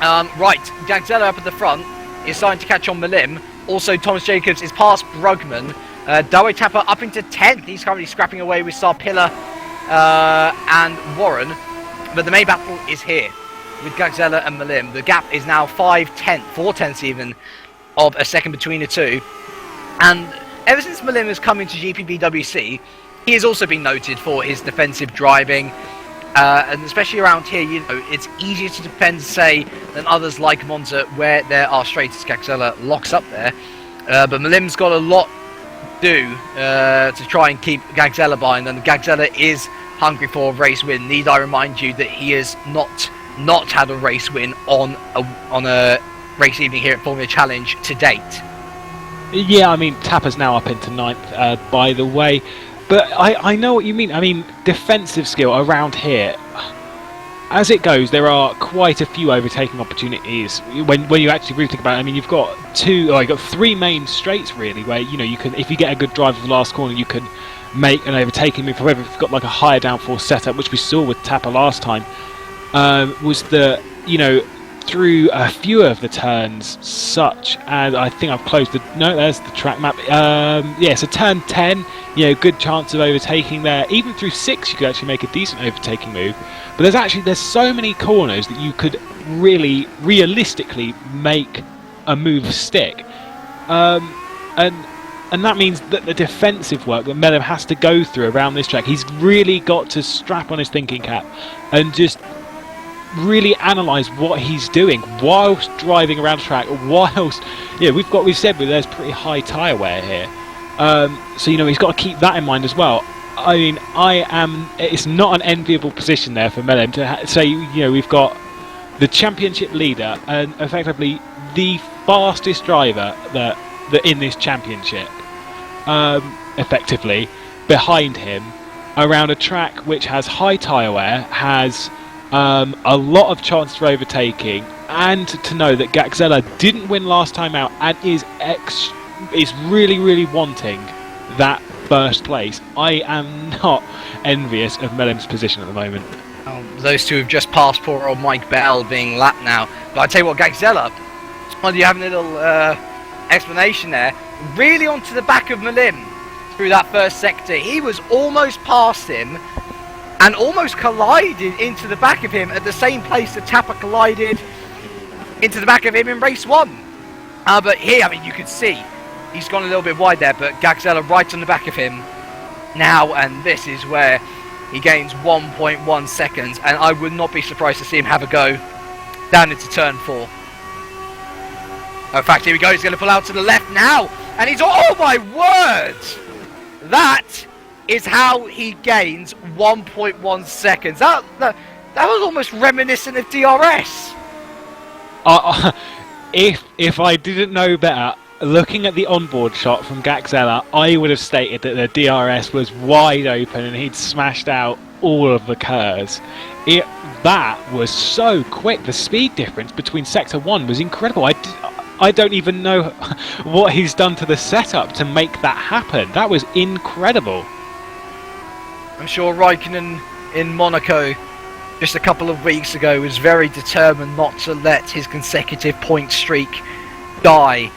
right, Gagzella up at the front is starting to catch on Malim. Also, Thomas Jacobs is past Brugman. Dawe Tapper up into 10th. He's currently scrapping away with Sarpilla and Warren. But the main battle is here with Gagzella and Malim. The gap is now 4 tenths even, of a second between the two. And ever since Malim has come into GPVWC, he has also been noted for his defensive driving, and especially around here, you know, it's easier to defend, say, than others like Monza, where there are straights. Gagzella locks up there, but Malim's got a lot to do to try and keep Gagzella behind, and Gagzella is hungry for a race win. Need I remind you that he has not had a race win on a race evening here at Formula Challenge to date. Yeah, I mean, Tapper's now up into 9th, by the way. But I know what you mean. I mean, defensive skill around here. As it goes, there are quite a few overtaking opportunities when you actually really think about it. I mean, you've got three main straights really, where, you know, you can, if you get a good drive of the last corner, you can make an overtaking move. However, if you've got like a higher downforce setup, which we saw with Tapper last time, was the, you know, through a few of the turns, such as, I think I've closed there's the track map. Yeah, so turn 10, you know, good chance of overtaking there. Even through 6, you could actually make a decent overtaking move. But there's so many corners that you could really, realistically make a move stick. And that means that the defensive work that Melem has to go through around this track, he's really got to strap on his thinking cap and just really analyse what he's doing whilst driving around the track, whilst, yeah, we've said there's pretty high tyre wear here, so, you know, he's got to keep that in mind as well. I mean, it's not an enviable position there for Melem to say, you know, we've got the championship leader and effectively the fastest driver that in this championship, effectively behind him, around a track which has high tyre wear, has a lot of chance for overtaking, and to know that Gaxella didn't win last time out and is really, really wanting that first place. I am not envious of Melim's position at the moment. Those two have just passed poor old Mike Bell being lapped now. But I tell you what, Gaxella, while you having a little explanation there, really onto the back of Melim through that first sector. He was almost past him and almost collided into the back of him at the same place that Tapper collided into the back of him in race 1. But here, I mean, you could see he's gone a little bit wide there, but Gaxella right on the back of him now, and this is where he gains 1.1 seconds, and I would not be surprised to see him have a go down into turn 4. In fact, here we go, he's going to pull out to the left now, and he's, oh my word! That is how he gains 1.1 seconds. That was almost reminiscent of DRS. If I didn't know better, looking at the onboard shot from Gaxella, I would have stated that the DRS was wide open and he'd smashed out all of the curves. That was so quick. The speed difference between Sector 1 was incredible. I don't even know what he's done to the setup to make that happen. That was incredible. I'm sure Raikkonen in Monaco just a couple of weeks ago was very determined not to let his consecutive point streak die,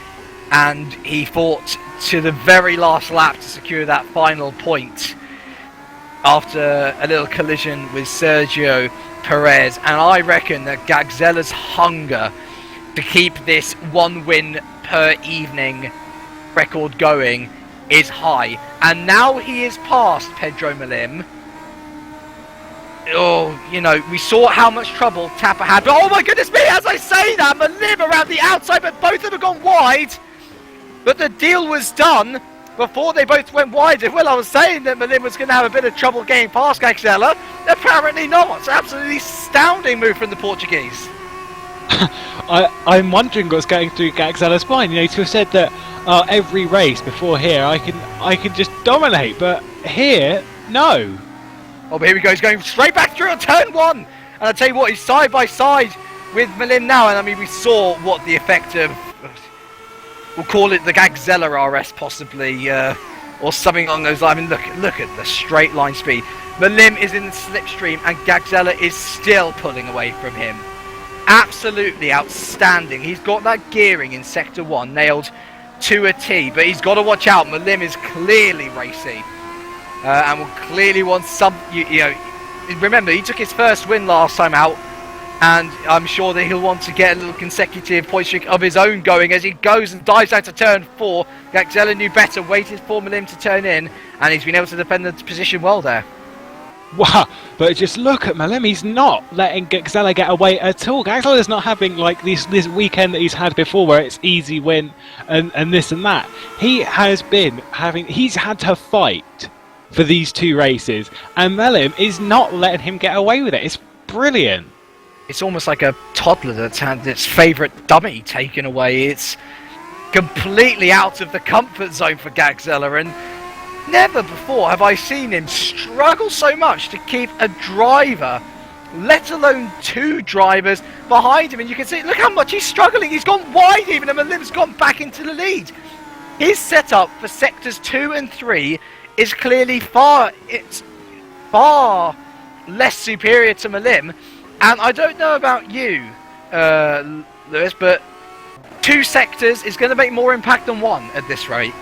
and he fought to the very last lap to secure that final point after a little collision with Sergio Perez. And I reckon that Gaxella's hunger to keep this one win per evening record going is high, and now he is past Pedro Melim. Oh, you know, we saw how much trouble Tapper had, but oh my goodness me, as I say that, Melim around the outside, but both of them have gone wide. But the deal was done before they both went wide. Well, I was saying that Melim was going to have a bit of trouble getting past Gaxella. Apparently not. It's an absolutely astounding move from the Portuguese. I'm wondering what's going through Gaxella's mind. You know, to have said that every race before here I can just dominate, but here, no. Oh, but here he goes, going straight back through on turn 1. And I'll tell you what, he's side by side with Melim now. And I mean, we saw what the effect of, we'll call it the Gaxella RS possibly, or something along those lines. I mean, look at the straight line speed. Melim is in the slipstream and Gaxella is still pulling away from him. Absolutely outstanding. He's got that gearing in Sector 1 nailed to a T, but he's got to watch out. Melim is clearly racy. And will clearly want some, you know, remember he took his first win last time out, and I'm sure that he'll want to get a little consecutive point streak of his own going as he goes and dives out to turn 4. Gaxella knew better, waited for Melim to turn in, and he's been able to defend the position well there. Wow, but just look at Melim, he's not letting Gaxella get away at all. Gaxella's not having like this weekend that he's had before where it's easy win and this and that. He's had to fight for these two races, and Melim is not letting him get away with it. It's brilliant. It's almost like a toddler that's had its favourite dummy taken away. It's completely out of the comfort zone for Gaxella, and never before have I seen him struggle so much to keep a driver, let alone two drivers, behind him. And you can see, look how much he's struggling. He's gone wide even, and Melim's gone back into the lead. His setup for sectors 2 and 3 is clearly far less superior to Melim. And I don't know about you, Lewis, but 2 sectors is going to make more impact than 1 at this rate.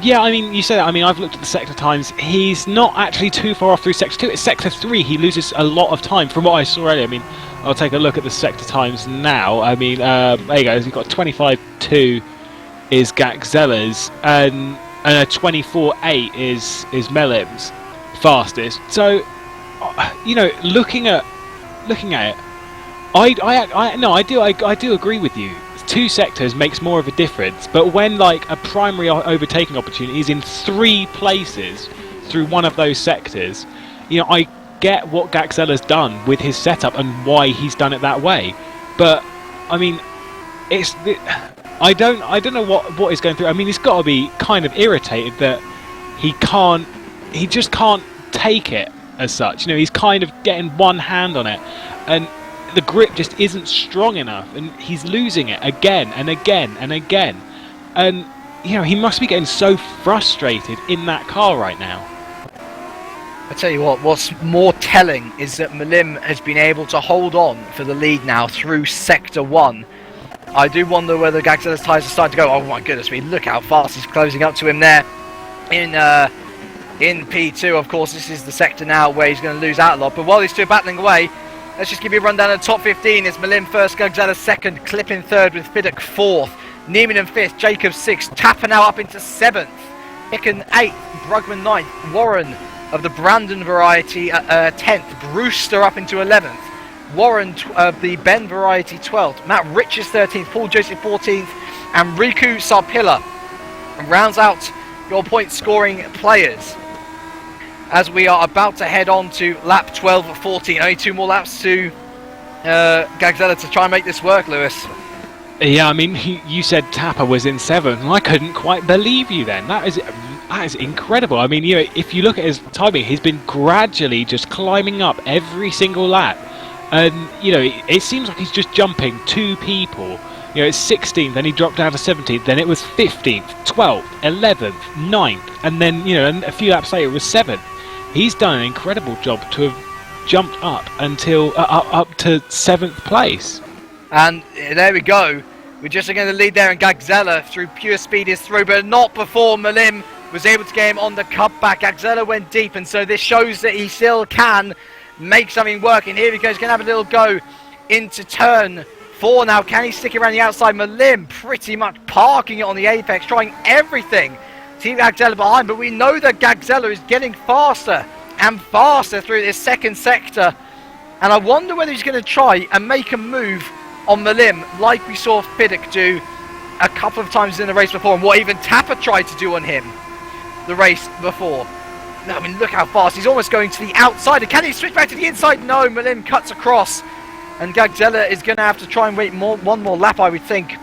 Yeah, I mean, you say that. I mean, I've looked at the sector times. He's not actually too far off through sector 2. It's sector 3. He loses a lot of time from what I saw earlier. I mean, I'll take a look at the sector times now. I mean, there you go. He's got 25.2 is Gaxella's, and a 24.8 is Melim's fastest. So, you know, looking at it, I do agree with you. 2 sectors makes more of a difference, but when like a primary overtaking opportunity is in 3 places through one of those sectors, you know, I get what Gaxella's done with his setup and why he's done it that way. But I mean, I don't know what is going through. I mean, he's got to be kind of irritated that he can't he just can't take it as such. He's kind of getting one hand on it, and the grip just isn't strong enough, and he's losing it again and again and again. And he must be getting so frustrated in that car right now. I tell you what's more telling is that Malim has been able to hold on for the lead now through Sector 1. I do wonder whether Gagzella's tyres are starting to go. Oh my goodness me, look how fast he's closing up to him there in P2. Of course, this is the sector now where he's going to lose out a lot. But while these two are battling away, let's just give you a rundown of the top 15. It's Malim first, Gagzella second, Clip in third with Fiddick fourth, Neiman in fifth, Jacob sixth, Tapper now up into seventh, Hicken eighth, Brugman ninth, Warren of the Brandon variety 10th, Brewster up into 11th, Warren of the Ben variety 12th, Matt Richards 13th, Paul Joseph 14th, and Riku Sarpilla rounds out your point scoring players as we are about to head on to lap 12 of 14. Only 2 more laps to Gagzella to try and make this work, Lewis. Yeah, I mean, you said Tapper was in 7th, and I couldn't quite believe you then. That is incredible. I mean, if you look at his timing, he's been gradually just climbing up every single lap. And, it seems like he's just jumping 2 people. It's 16th, then he dropped down to 17th, then it was 15th, 12th, 11th, 9th, and then, and a few laps later it was 7th. He's done an incredible job to have jumped up until up to 7th place. And there we go. We're just going to lead there, and Gagzella through pure speed is through, but not before Malim was able to get him on the cutback. Gagzella went deep, and so this shows that he still can make something work. And here he goes, going to have a little go into turn 4 now. Can he stick it around the outside? Malim pretty much parking it on the apex, trying everything to keep Gagzella behind, but we know that Gagzella is getting faster and faster through this second sector, and I wonder whether he's going to try and make a move on Malim like we saw Fiddick do a couple of times in the race before, and what even Tapper tried to do on him the race before. No, I mean, look how fast he's almost going to the outside, and can he switch back to the inside? No, Malim cuts across, and Gagzella is going to have to try and wait one more lap, I would think,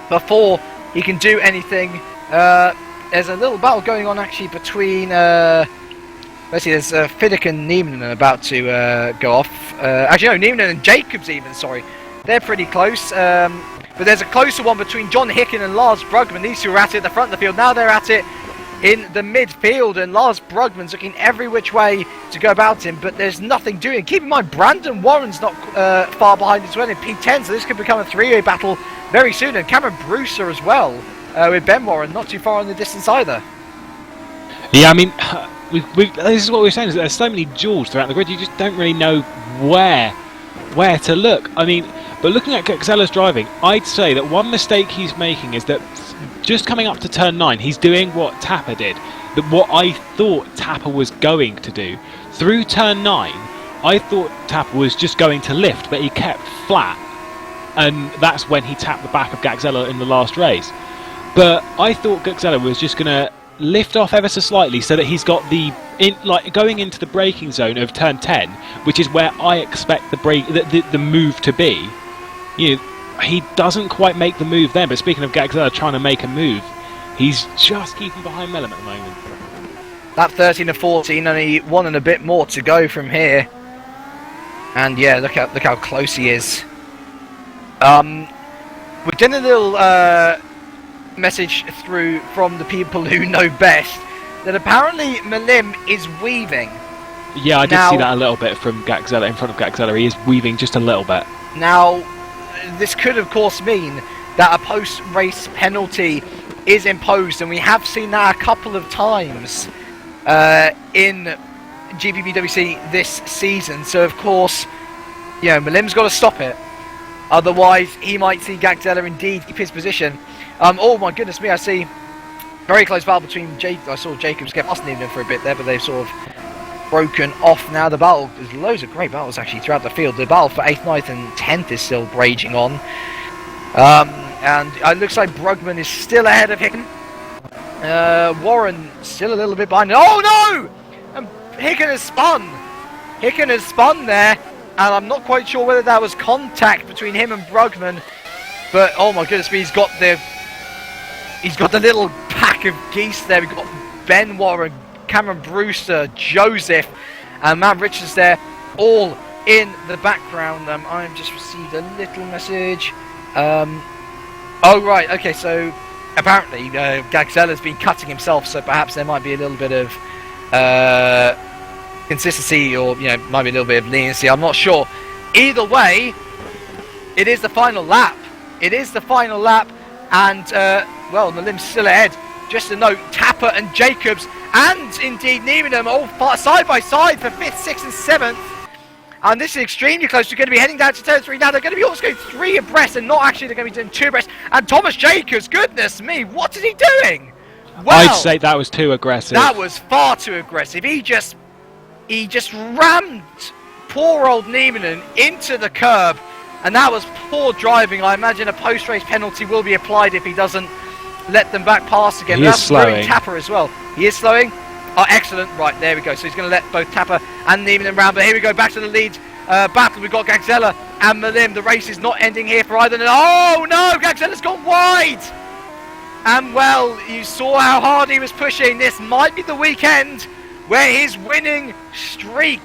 before he can do anything. There's a little battle going on actually between let's see, there's Fiddick and Neiman about to go off. Actually no, Neiman and Jacobs even, sorry. They're pretty close, but there's a closer one between John Hicken and Lars Brugman. These two are at it at the front of the field. Now they're at it in the midfield, and Lars Brugman's looking every which way to go about him, but there's nothing doing. Keep in mind, Brandon Warren's not far behind as well in P10, so this could become a 3-way battle very soon, and Cameron Brewster as well, with Ben Warren not too far in the distance either. Yeah, I mean, this is what we're saying, is that there's so many jewels throughout the grid, you just don't really know where to look. I mean, but looking at Gagzella's driving, I'd say that one mistake he's making is that just coming up to turn 9, he's doing what Tapper did, that what I thought Tapper was going to do. Through turn 9, I thought Tapper was just going to lift, but he kept flat, and that's when he tapped the back of Gagzella in the last race. But I thought Gagzella was just going to lift off ever so slightly so that he's got going into the braking zone of turn 10, which is where I expect the move to be. He doesn't quite make the move then, but speaking of Gagzella trying to make a move, he's just keeping behind Mellum at the moment. Lap 13 of 14, only 1 and a bit more to go from here. And yeah, look how close he is. We're getting a little message through from the people who know best that apparently Malim is weaving. Yeah, I did see that a little bit from Gagzella, in front of Gagzella. He is weaving just a little bit. Now, this could of course mean that a post-race penalty is imposed, and we have seen that a couple of times in GPVWC this season. So of course, Malim's got to stop it. Otherwise, he might see Gagzella indeed keep his position. Oh my goodness me, I see very close battle between I saw Jacobs get past him for a bit there, but they've sort of broken off now. The battle, there's loads of great battles actually throughout the field. The battle for 8th, 9th and 10th is still raging on. And it looks like Brugman is still ahead of Hicken. Warren still a little bit behind. Oh no! And Hicken has spun! Hicken has spun there, and I'm not quite sure whether that was contact between him and Brugman, but oh my goodness me, he's got the little pack of geese there. We've got Ben Warren Cameron Brewster, Joseph, and Matt Richards there, all in the background. I've just received a little message. Oh, right, okay, so apparently Gagzella's been cutting himself, so perhaps there might be a little bit of consistency, or might be a little bit of leniency. I'm not sure. Either way, it is the final lap. It is the final lap, and well, the limb's still ahead. Just a note: Tapper and Jacobs, and indeed Niemann, all side by side for 5th, 6th, and 7th. And this is extremely close. We're going to be heading down to turn 3 now. They're going to be almost going 3 abreast, and not actually. They're going to be doing 2 abreast. And Thomas Jacobs, goodness me, what is he doing? Well, I'd say that was too aggressive. That was far too aggressive. He just rammed poor old Niemann into the curb, and that was poor driving. I imagine a post-race penalty will be applied if he doesn't let them back past again. He is slowing. Tapper as well. He is slowing. Oh, excellent. Right, there we go. So he's going to let both Tapper and Niemann round. But here we go, back to the lead battle. We've got Gagzella and Malim. The race is not ending here for either. Oh, no! Gagzella's gone wide! And, well, you saw how hard he was pushing. This might be the weekend where his winning streak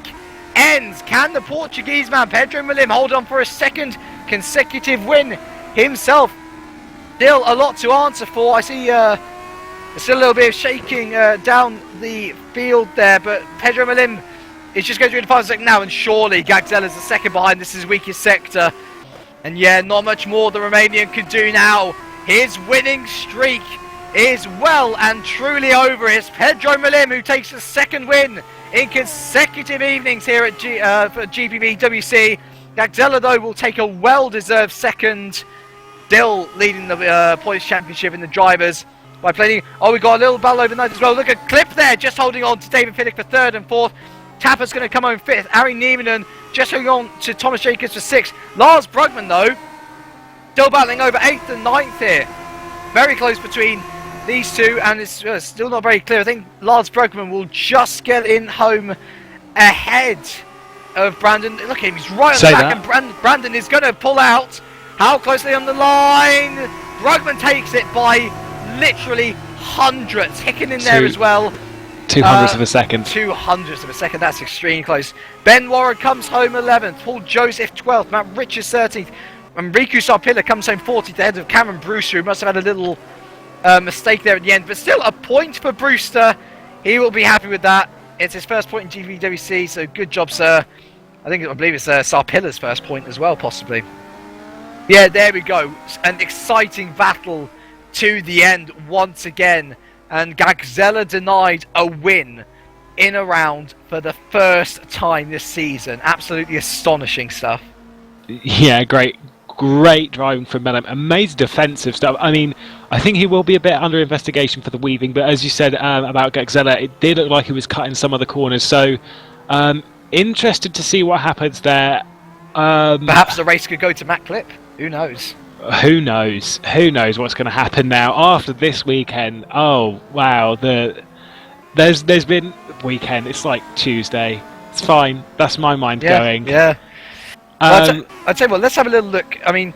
ends. Can the Portuguese man, Pedro Malim, hold on for a second consecutive win himself? Still a lot to answer for. I see still a little bit of shaking down the field there, but Pedro Malim is just going through the final sector now, and surely Gagzella's the second behind. This is his weakest sector. And yeah, not much more the Romanian can do now. His winning streak is well and truly over. It's Pedro Malim who takes the second win in consecutive evenings here at for GPVWC. Gagzella, though, will take a well-deserved second, still leading the points championship in the drivers by playing. Oh, we got a little battle overnight as well. Look at Clip there, just holding on to David Pinnock for 3rd and 4th. Tapper's going to come home 5th. Ari Niemann just holding on to Thomas Jacobs for 6th. Lars Brugman, though, still battling over 8th and 9th here. Very close between these two, and it's still not very clear. I think Lars Brugman will just get in home ahead of Brandon. Look at him, he's right on the back, and Brandon is going to pull out. How closely on the line? Brugman takes it by literally hundredths. Hicken in there as well. 200ths of a second. 200ths of a second, that's extremely close. Ben Warren comes home 11th. Paul Joseph 12th. Matt Richards 13th. And Riku Sarpilla comes home 40th ahead of Cameron Brewster, who must have had a little mistake there at the end. But still a point for Brewster. He will be happy with that. It's his first point in GPVWC, so good job, sir. I believe it's Sarpilla's first point as well, possibly. Yeah, there we go. An exciting battle to the end once again. And Gagzella denied a win in a round for the first time this season. Absolutely astonishing stuff. Yeah, great driving from Melham. Amazing defensive stuff. I mean, I think he will be a bit under investigation for the weaving, but as you said about Gagzella, it did look like he was cutting some of the corners. So, interested to see what happens there. Perhaps the race could go to Matt Clip. Who knows? Who knows? Who knows what's going to happen now after this weekend? Oh wow! There's been weekend. It's like Tuesday. It's fine. That's my mind going. Yeah. I'd say, well, let's have a little look. I mean,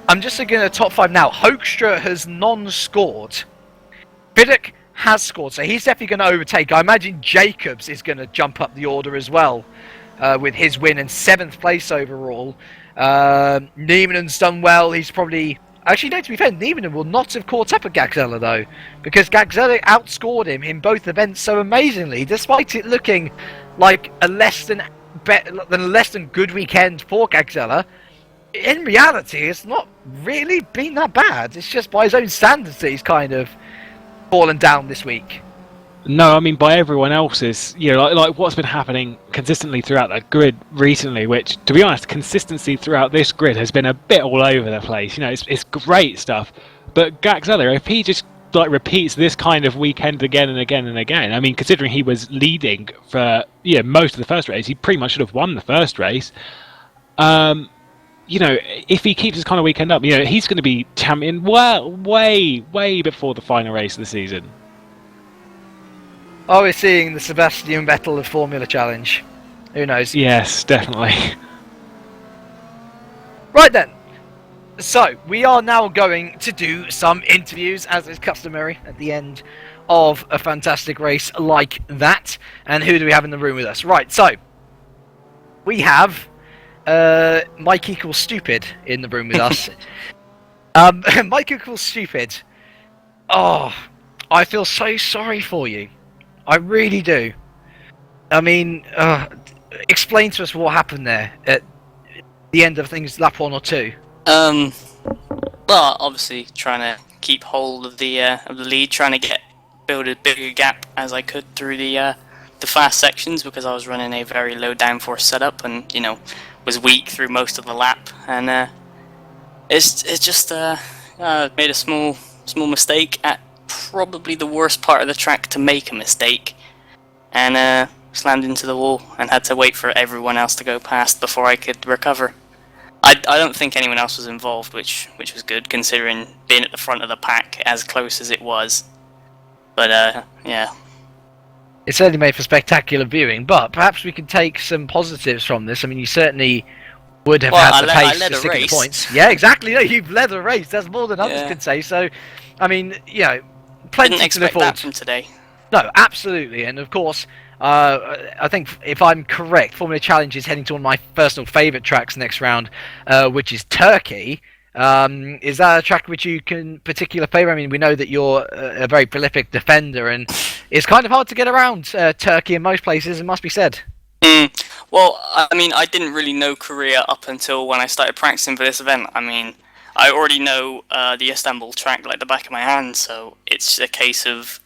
I'm just looking at the top 5 now. Hoekstra has non-scored. Pinnock has scored, so he's definitely going to overtake. I imagine Jacobs is going to jump up the order as well with his win and 7th place overall. Niemann's done well. He's probably... Actually, no, to be fair, Niemann will not have caught up at Gagzella, though, because Gagzella outscored him in both events so amazingly, despite it looking like a less than good weekend for Gagzella. In reality, it's not really been that bad. It's just by his own standards that he's kind of fallen down this week. No, I mean by everyone else's, like what's been happening consistently throughout that grid recently, which, to be honest, consistency throughout this grid has been a bit all over the place. It's great stuff. But Gagzella, if he just repeats this kind of weekend again and again and again, I mean, considering he was leading for most of the first race, he pretty much should have won the first race. If he keeps this kind of weekend up, he's going to be champion way before the final race of the season. Are we seeing the Sebastian Vettel of Formula Challenge? Who knows? Yes, definitely. Right then. So, we are now going to do some interviews, as is customary, at the end of a fantastic race like that. And who do we have in the room with us? Right, so we have Mike equals stupid in the room with us. Mike equals stupid. Oh, I feel so sorry for you. I really do. I mean, explain to us what happened there at the end of things, lap 1 or 2. Well, obviously trying to keep hold of the lead, trying to build a bigger gap as I could through the fast sections, because I was running a very low downforce setup and was weak through most of the lap, and it's just made a small mistake at probably the worst part of the track to make a mistake, and slammed into the wall and had to wait for everyone else to go past before I could recover. I don't think anyone else was involved, which was good, considering being at the front of the pack as close as it was. But yeah. It certainly made for spectacular viewing, but perhaps we can take some positives from this. I mean, you certainly would have had the pace to stick at the points. Yeah, exactly. No, you've led a race. That's more than others could say. So, I mean, plenty Didn't to expect look forward that from today. No, absolutely. And of course, I think if I'm correct, Formula Challenge is heading to one of my personal favourite tracks next round, which is Turkey. Is that a track which you can particular favour? I mean, we know that you're a very prolific defender, and it's kind of hard to get around Turkey in most places, it must be said. Well, I mean, I didn't really know Korea up until when I started practicing for this event. I mean, I already know the Istanbul track like the back of my hand, so it's a case of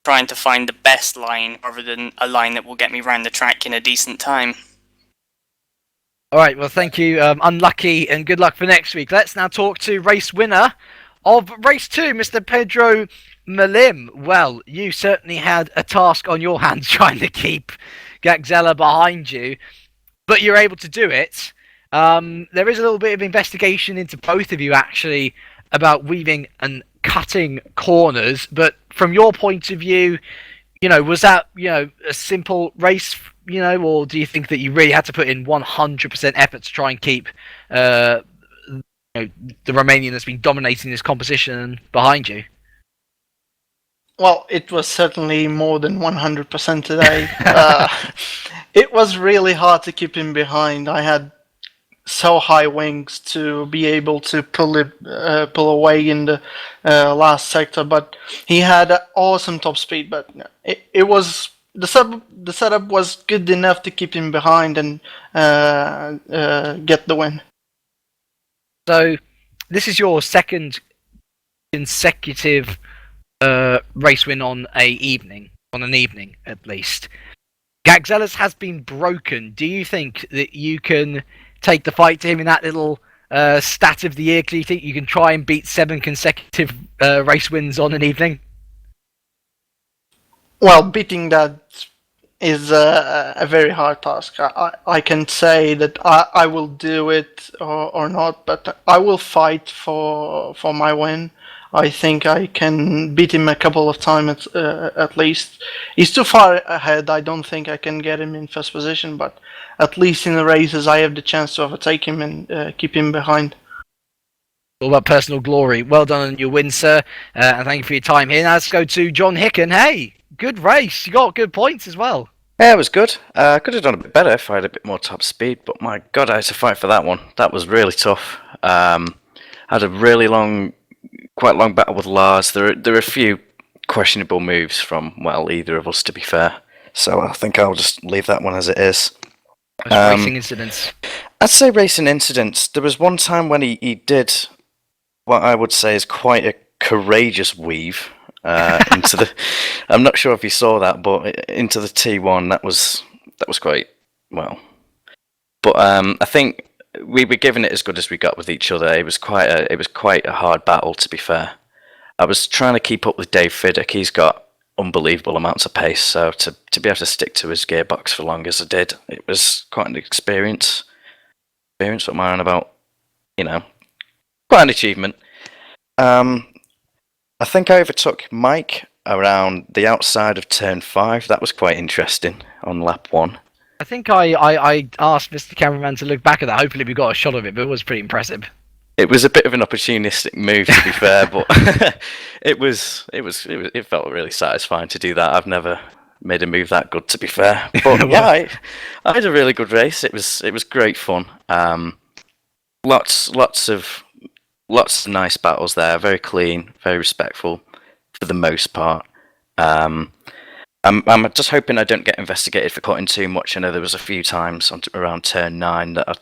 trying to find the best line rather than a line that will get me around the track in a decent time. Alright, well thank you, unlucky, and good luck for next week. Let's now talk to race winner of race 2, Mr. Pedro Malim. Well, you certainly had a task on your hands trying to keep Gagzella behind you, but you're able to do it. There is a little bit of investigation into both of you actually about weaving and cutting corners, but from your point of view, was that a simple race, or do you think that you really had to put in 100% effort to try and keep the Romanian that's been dominating this competition behind you? Well, it was certainly more than 100% today. It was really hard to keep him behind. I had so high wings to be able to pull away in the last sector, but he had awesome top speed. But it was the setup was good enough to keep him behind and get the win. So this is your second consecutive race win on an evening at least. Gagzella's has been broken. Do you think that you can take the fight to him in that little stat of the year? Do you think you can try and beat 7 consecutive race wins on an evening? Well, beating that is a very hard task. I can say that I will do it or not, but I will fight for my win. I think I can beat him a couple of times at least. He's too far ahead. I don't think I can get him in first position, but at least in the races I have the chance to overtake him and keep him behind. All about personal glory. Well done on your win, sir, and thank you for your time here. Now let's go to John Hicken. Hey, good race. You got good points as well. Yeah, it was good. I could have done a bit better if I had a bit more top speed, but my god, I had to fight for that one. That was really tough. Had a really quite long battle with Lars. There are a few questionable moves from, well, either of us, to be fair. So I think I'll just leave that one as it is. Racing incidents. I'd say racing incidents. There was one time when he did what I would say is quite a courageous weave into the. I'm not sure if you saw that, but into the T1. That was quite well. But I think we were giving it as good as we got with each other. It was quite a hard battle, to be fair. I was trying to keep up with Dave Fiddick. He's got unbelievable amounts of pace, so to be able to stick to his gearbox for long as I did, it was quite an experience. What am I on about? Quite an achievement. I think I overtook Mike around the outside of turn 5. That was quite interesting on lap 1. I think I asked Mr. Cameraman to look back at that. Hopefully we got a shot of it, but it was pretty impressive. It was a bit of an opportunistic move, to be fair, but it felt really satisfying to do that. I've never made a move that good, to be fair. But yeah, I had a really good race. It was great fun. Lots of nice battles there. Very clean, very respectful for the most part. I'm just hoping I don't get investigated for cutting too much. I know there was a few times around turn 9 that I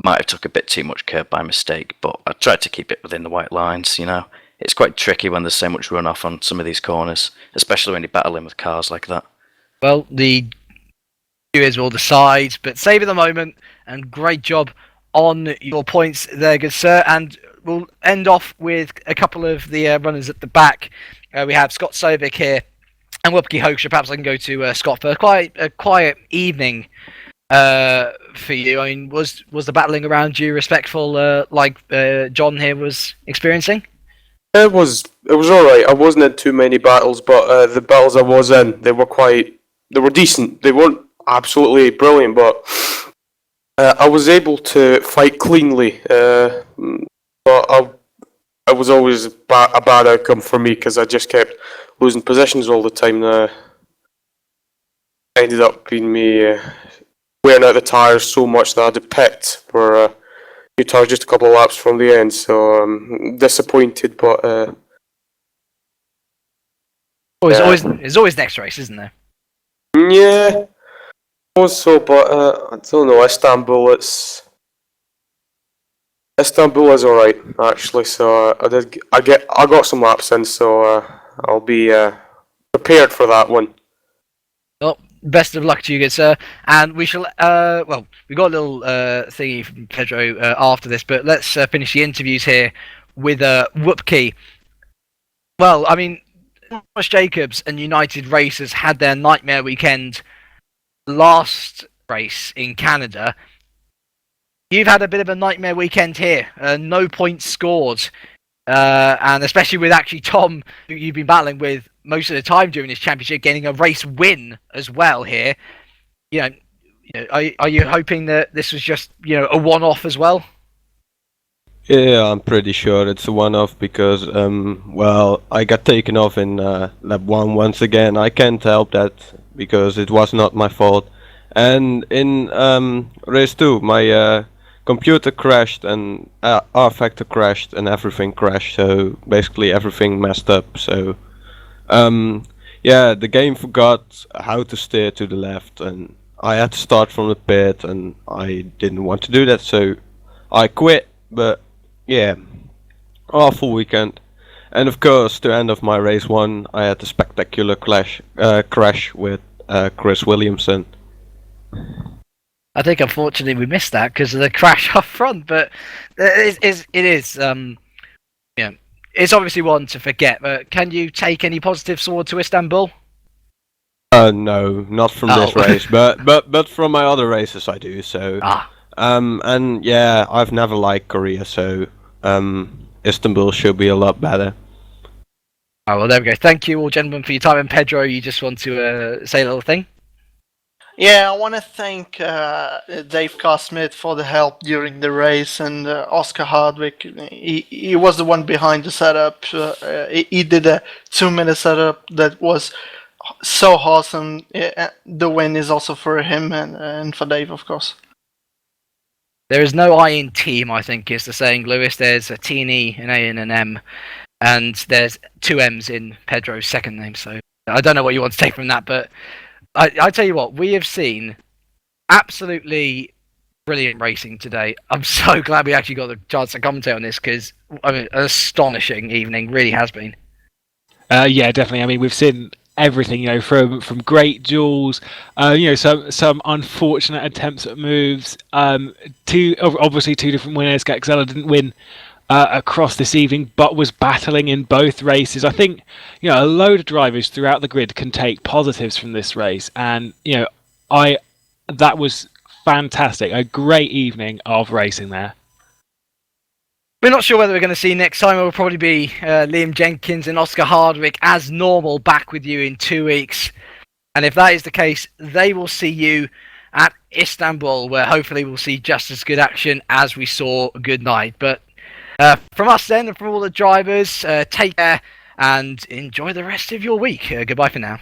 might have took a bit too much curb by mistake, but I tried to keep it within the white lines, you know. It's quite tricky when there's so much runoff on some of these corners, especially when you're battling with cars like that. Well, the viewers will decide, but save the moment, and great job on your points there, good sir. And we'll end off with a couple of the runners at the back. We have Scott Sovic here, and Wupke Hoekstra. Perhaps I can go to Scott first. Quite a quiet evening for you. I mean, was the battling around you respectful, like John here was experiencing? It was all right. I wasn't in too many battles, but the battles I was in, they were decent. They weren't absolutely brilliant, but I was able to fight cleanly. But it was always a bad outcome for me because I just kept losing positions all the time. Ended up being me wearing out the tyres so much that I had to pit for new tyres just a couple of laps from the end. So I'm disappointed, but There's always next race, isn't there? yeah, also, but I don't know. Istanbul is alright actually. So I got some laps in, so I'll be prepared for that one. Well, best of luck to you, good sir. And we shall, we got a little thingy from Pedro after this, but let's finish the interviews here with Wupke. Well, I mean, Thomas Jacobs and United Racers had their nightmare weekend last race in Canada. You've had a bit of a nightmare weekend here. No points scored. And especially with actually Tom, who you've been battling with most of the time during this championship, getting a race win as well here. Are you hoping that this was just a one-off as well? Yeah, I'm pretty sure it's a one-off because I got taken off in lap 1 once again. I can't help that because it was not my fault. And in race 2, my computer crashed and R factor crashed and everything crashed. So basically everything messed up. So the game forgot how to steer to the left, and I had to start from the pit, and I didn't want to do that, so I quit. But yeah, awful weekend. And of course, to end of my race 1, I had a spectacular crash with Chris Williamson. I think unfortunately we missed that because of the crash up front, but it is it's obviously one to forget. But can you take any positives forward to Istanbul? No, not from this race, but from my other races I do. So and yeah, I've never liked Korea, so Istanbul should be a lot better. Oh, well, there we go. Thank you all, gentlemen, for your time. And Pedro, you just want to say a little thing? Yeah, I want to thank Dave Carr-Smith for the help during the race, and Oscar Hardwick. He was the one behind the setup. He did a 2-minute setup that was so awesome. The win is also for him and for Dave, of course. There is no I in team, I think, is the saying, Lewis. There's a T and E, an A and an M, and there's 2 M's in Pedro's second name. So I don't know what you want to take from that, but I tell you what, we have seen absolutely brilliant racing today. I'm so glad we actually got the chance to commentate on this because an astonishing evening, really has been. Yeah, definitely. I mean, we've seen everything, from great duels, some unfortunate attempts at moves. Obviously 2 different winners. Gaxella didn't win across this evening, but was battling in both races. I think a load of drivers throughout the grid can take positives from this race, and that was fantastic. A great evening of racing there. We're not sure whether we're going to see next time. It will probably be Liam Jenkins and Oscar Hardwick as normal back with you in 2 weeks. And if that is the case, they will see you at Istanbul, where hopefully we'll see just as good action as we saw good night. But From us then, and from all the drivers, take care and enjoy the rest of your week. Goodbye for now.